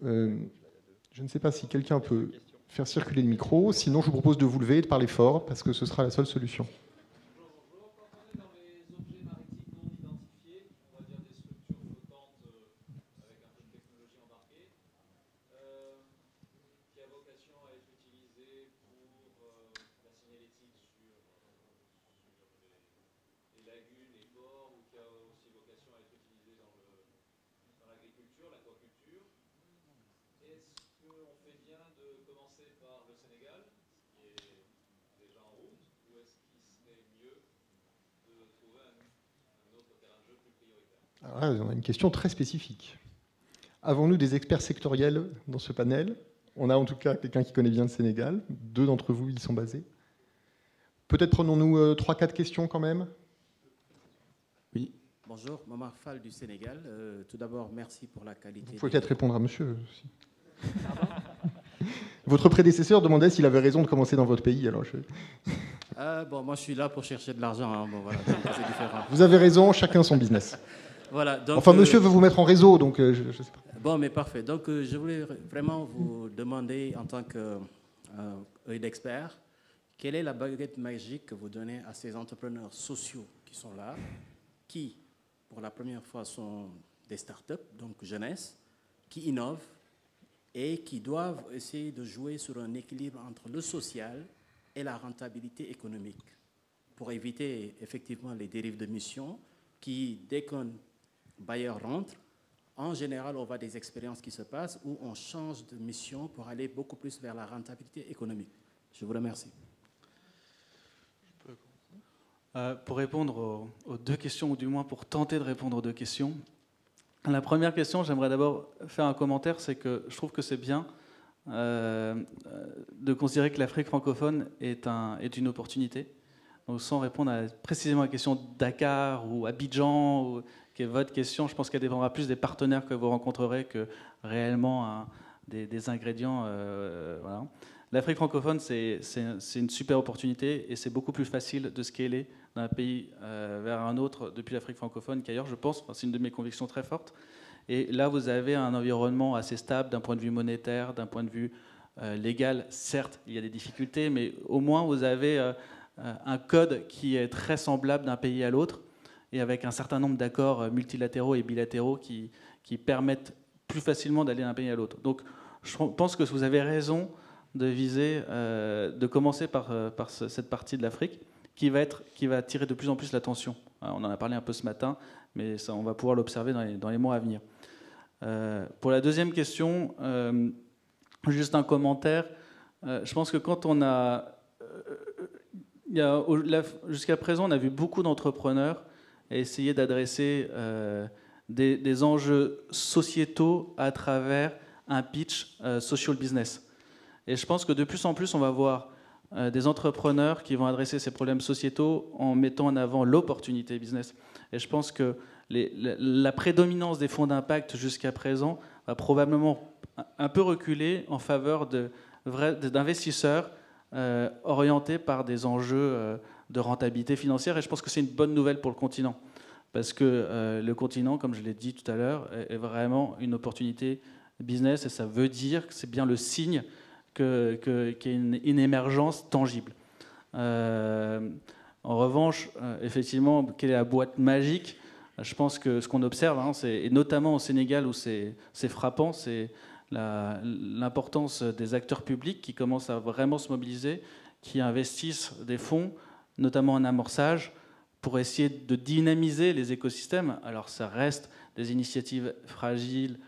Je ne sais pas si quelqu'un peut faire circuler le micro, sinon je vous propose de vous lever et de parler fort, parce que ce sera la seule solution. Alors là, on a une question très spécifique. Avons-nous des experts sectoriels dans ce panel? On a en tout cas quelqu'un qui connaît bien le Sénégal. 2 d'entre vous y sont basés. Peut-être prenons-nous 3-4 questions quand même. Oui. Bonjour, Momar Fall du Sénégal. Tout d'abord, merci pour la qualité. Vous pouvez peut-être répondre à monsieur aussi. Votre prédécesseur demandait s'il avait raison de commencer dans votre pays. Alors bon, moi je suis là pour chercher de l'argent. Hein. Bon, voilà, c'est différent. Vous avez raison, chacun son business. Voilà, donc, enfin, monsieur veut vous mettre en réseau, donc je sais pas. Bon, mais parfait. Donc, je voulais vraiment vous demander, en tant qu'œil d'expert, quelle est la baguette magique que vous donnez à ces entrepreneurs sociaux qui sont là, qui, pour la première fois, sont des startups, donc jeunesse, qui innovent et qui doivent essayer de jouer sur un équilibre entre le social et la rentabilité économique pour éviter effectivement les dérives de mission qui, dès qu'un bailleur rentre, en général, on voit des expériences qui se passent où on change de mission pour aller beaucoup plus vers la rentabilité économique. Je vous remercie. Pour répondre aux 2 questions, ou du moins pour tenter de répondre aux 2 questions, la première question, j'aimerais d'abord faire un commentaire, c'est que je trouve que c'est bien de considérer que l'Afrique francophone est une opportunité. Donc, sans répondre précisément à la question de Dakar ou Abidjan, qui est votre question, je pense qu'elle dépendra plus des partenaires que vous rencontrerez que réellement des ingrédients. Voilà. L'Afrique francophone, c'est une super opportunité et c'est beaucoup plus facile de scaler d'un pays vers un autre depuis l'Afrique francophone qu'ailleurs, je pense. Enfin, c'est une de mes convictions très fortes. Et là, vous avez un environnement assez stable d'un point de vue monétaire, d'un point de vue légal. Certes, il y a des difficultés, mais au moins, vous avez un code qui est très semblable d'un pays à l'autre et avec un certain nombre d'accords multilatéraux et bilatéraux qui permettent plus facilement d'aller d'un pays à l'autre. Donc, je pense que vous avez raison de viser, de commencer par cette partie de l'Afrique qui va attirer de plus en plus l'attention. On en a parlé un peu ce matin, mais ça, on va pouvoir l'observer dans les mois à venir. Pour la deuxième question, juste un commentaire. Je pense que quand on jusqu'à présent, on a vu beaucoup d'entrepreneurs essayer d'adresser des enjeux sociétaux à travers un pitch social business. Et je pense que de plus en plus, on va voir des entrepreneurs qui vont adresser ces problèmes sociétaux en mettant en avant l'opportunité business. Et je pense que la prédominance des fonds d'impact jusqu'à présent va probablement un peu reculer en faveur d'investisseurs orientés par des enjeux de rentabilité financière. Et je pense que c'est une bonne nouvelle pour le continent. Parce que le continent, comme je l'ai dit tout à l'heure, est vraiment une opportunité business. Et ça veut dire que c'est bien le signe qu'il y a une émergence tangible. En revanche, effectivement, quelle est la boîte magique? Je pense que ce qu'on observe, et notamment au Sénégal où c'est frappant, c'est l'importance des acteurs publics qui commencent à vraiment se mobiliser, qui investissent des fonds, notamment en amorçage, pour essayer de dynamiser les écosystèmes. Alors ça reste des initiatives fragiles,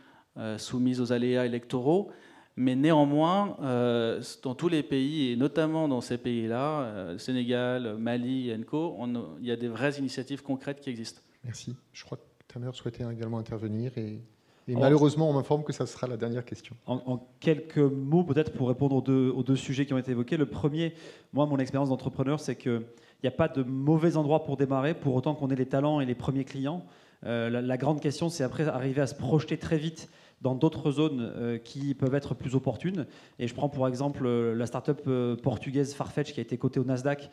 soumises aux aléas électoraux, mais néanmoins, dans tous les pays, et notamment dans ces pays-là, Sénégal, Mali, ENCO, il y a des vraies initiatives concrètes qui existent. Merci. Je crois que Tamer souhaitait également intervenir. Et malheureusement, on m'informe que ça sera la dernière question. En quelques mots, peut-être pour répondre aux deux sujets qui ont été évoqués. Le premier, moi, mon expérience d'entrepreneur, c'est qu'il n'y a pas de mauvais endroit pour démarrer, pour autant qu'on ait les talents et les premiers clients. La grande question, c'est après arriver à se projeter très vite dans d'autres zones qui peuvent être plus opportunes. Et je prends pour exemple la start-up portugaise Farfetch qui a été cotée au Nasdaq,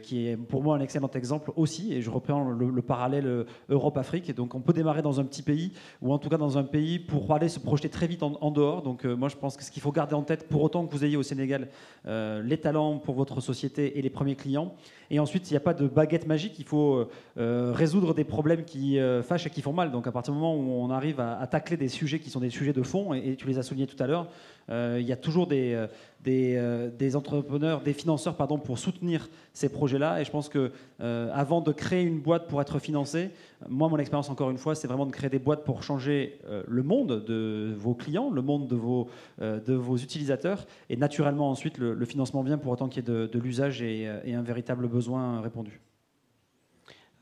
qui est pour moi un excellent exemple aussi. Et je reprends le parallèle Europe-Afrique. Et donc on peut démarrer dans un petit pays, ou en tout cas dans un pays, pour aller se projeter très vite en dehors. Donc moi je pense que ce qu'il faut garder en tête, pour autant que vous ayez au Sénégal les talents pour votre société et les premiers clients. Et ensuite, il n'y a pas de baguette magique, il faut résoudre des problèmes qui fâchent et qui font mal. Donc à partir du moment où on arrive à tacler des sujets qui sont des sujets de fond, et tu les as soulignés tout à l'heure, il y a toujours des entrepreneurs, des financeurs pardon, pour soutenir ces projets-là. Et je pense qu'avant de créer une boîte pour être financé, moi, mon expérience, encore une fois, c'est vraiment de créer des boîtes pour changer le monde de vos clients, le monde de vos utilisateurs. Et naturellement, ensuite, le financement vient pour autant qu'il y ait de l'usage et un véritable besoin répondu.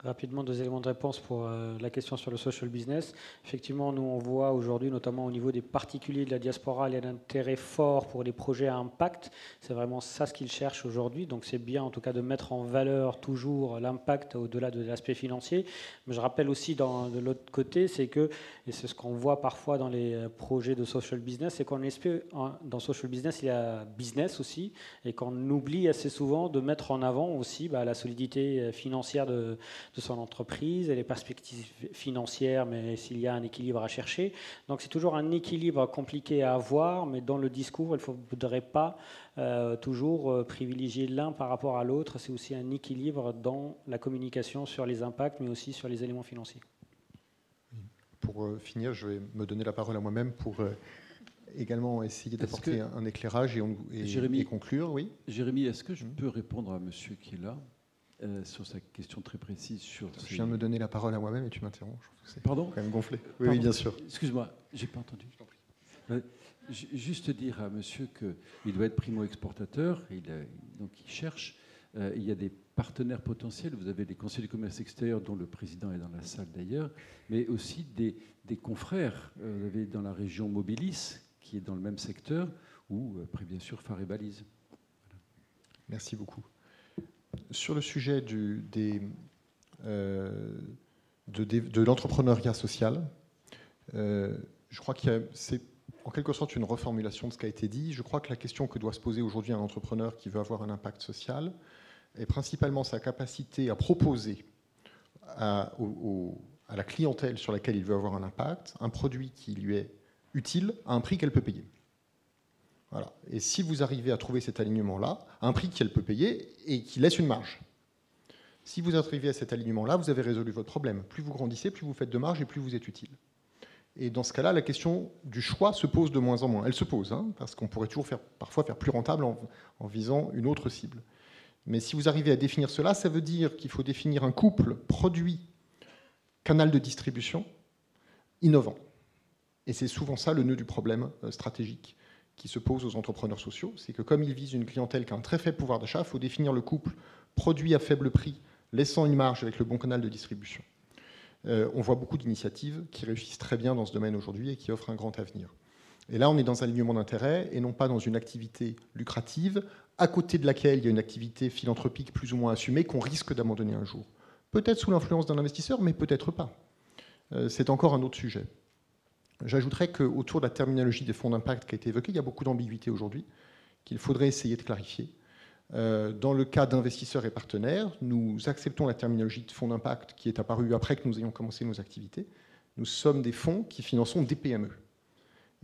Rapidement, 2 éléments de réponse pour la question sur le social business. Effectivement, nous, on voit aujourd'hui, notamment au niveau des particuliers de la diaspora, il y a un intérêt fort pour les projets à impact. C'est vraiment ça ce qu'ils cherchent aujourd'hui. Donc, c'est bien, en tout cas, de mettre en valeur toujours l'impact au-delà de l'aspect financier. Mais je rappelle aussi, de l'autre côté, c'est que, et c'est ce qu'on voit parfois dans les projets de social business, c'est qu'on espère, dans social business, il y a business aussi, et qu'on oublie assez souvent de mettre en avant aussi la solidité financière de son entreprise et les perspectives financières, mais s'il y a un équilibre à chercher. Donc c'est toujours un équilibre compliqué à avoir, mais dans le discours, il ne faudrait pas toujours privilégier l'un par rapport à l'autre. C'est aussi un équilibre dans la communication sur les impacts, mais aussi sur les éléments financiers. Pour finir, je vais me donner la parole à moi-même pour également essayer d'apporter un éclairage et conclure. Oui. Jérémy, est-ce que je peux répondre à monsieur qui est là sur sa question très précise sur... Je viens de me donner la parole à moi-même et tu m'interromps. Pardon ? Quand même gonflé. Oui, bien sûr. Excuse-moi, j'ai pas entendu. Je t'en prie. Juste dire à monsieur qu'il doit être primo-exportateur, donc il cherche. Il y a des partenaires potentiels. Vous avez les conseillers du commerce extérieur, dont le président est dans la salle d'ailleurs, mais aussi des confrères. Vous avez dans la région Mobilis, qui est dans le même secteur, ou après bien sûr Phare et Balise. Voilà. Merci beaucoup. Sur le sujet de l'entrepreneuriat social, je crois que c'est en quelque sorte une reformulation de ce qui a été dit. Je crois que la question que doit se poser aujourd'hui un entrepreneur qui veut avoir un impact social est principalement sa capacité à proposer à la clientèle sur laquelle il veut avoir un impact un produit qui lui est utile à un prix qu'elle peut payer. Voilà. Et si vous arrivez à trouver cet alignement-là, à un prix qu'elle peut payer et qui laisse une marge, si vous arrivez à cet alignement-là, vous avez résolu votre problème. Plus vous grandissez, plus vous faites de marge et plus vous êtes utile. Et dans ce cas-là, la question du choix se pose de moins en moins. Elle se pose, parce qu'on pourrait toujours parfois faire plus rentable en visant une autre cible. Mais si vous arrivez à définir cela, ça veut dire qu'il faut définir un couple produit-canal de distribution innovant. Et c'est souvent ça le nœud du problème stratégique qui se pose aux entrepreneurs sociaux, c'est que comme ils visent une clientèle qui a un très faible pouvoir d'achat, il faut définir le couple produit à faible prix, laissant une marge avec le bon canal de distribution. On voit beaucoup d'initiatives qui réussissent très bien dans ce domaine aujourd'hui et qui offrent un grand avenir. Et là, on est dans un alignement d'intérêts et non pas dans une activité lucrative, à côté de laquelle il y a une activité philanthropique plus ou moins assumée qu'on risque d'abandonner un jour. Peut-être sous l'influence d'un investisseur, mais peut-être pas. C'est encore un autre sujet. J'ajouterais qu'autour de la terminologie des fonds d'impact qui a été évoquée, il y a beaucoup d'ambiguïté aujourd'hui qu'il faudrait essayer de clarifier. Dans le cas d'investisseurs et partenaires, nous acceptons la terminologie de fonds d'impact qui est apparue après que nous ayons commencé nos activités. Nous sommes des fonds qui finançons des PME.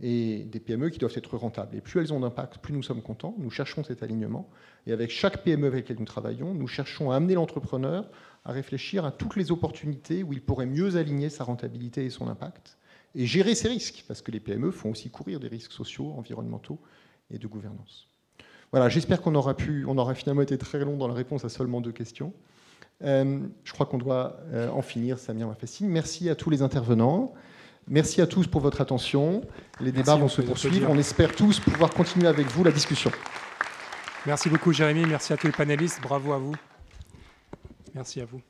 Et des PME qui doivent être rentables. Et plus elles ont d'impact, plus nous sommes contents. Nous cherchons cet alignement. Et avec chaque PME avec laquelle nous travaillons, nous cherchons à amener l'entrepreneur à réfléchir à toutes les opportunités où il pourrait mieux aligner sa rentabilité et son impact et gérer ses risques, parce que les PME font aussi courir des risques sociaux, environnementaux et de gouvernance. Voilà, j'espère qu'on aura finalement été très long dans la réponse à seulement 2 questions. Je crois qu'on doit en finir, Samir m'a fait signe. Merci à tous les intervenants. Merci à tous pour votre attention. Les débats vont se poursuivre. On espère tous pouvoir continuer avec vous la discussion. Merci beaucoup, Jérémy. Merci à tous les panélistes. Bravo à vous. Merci à vous.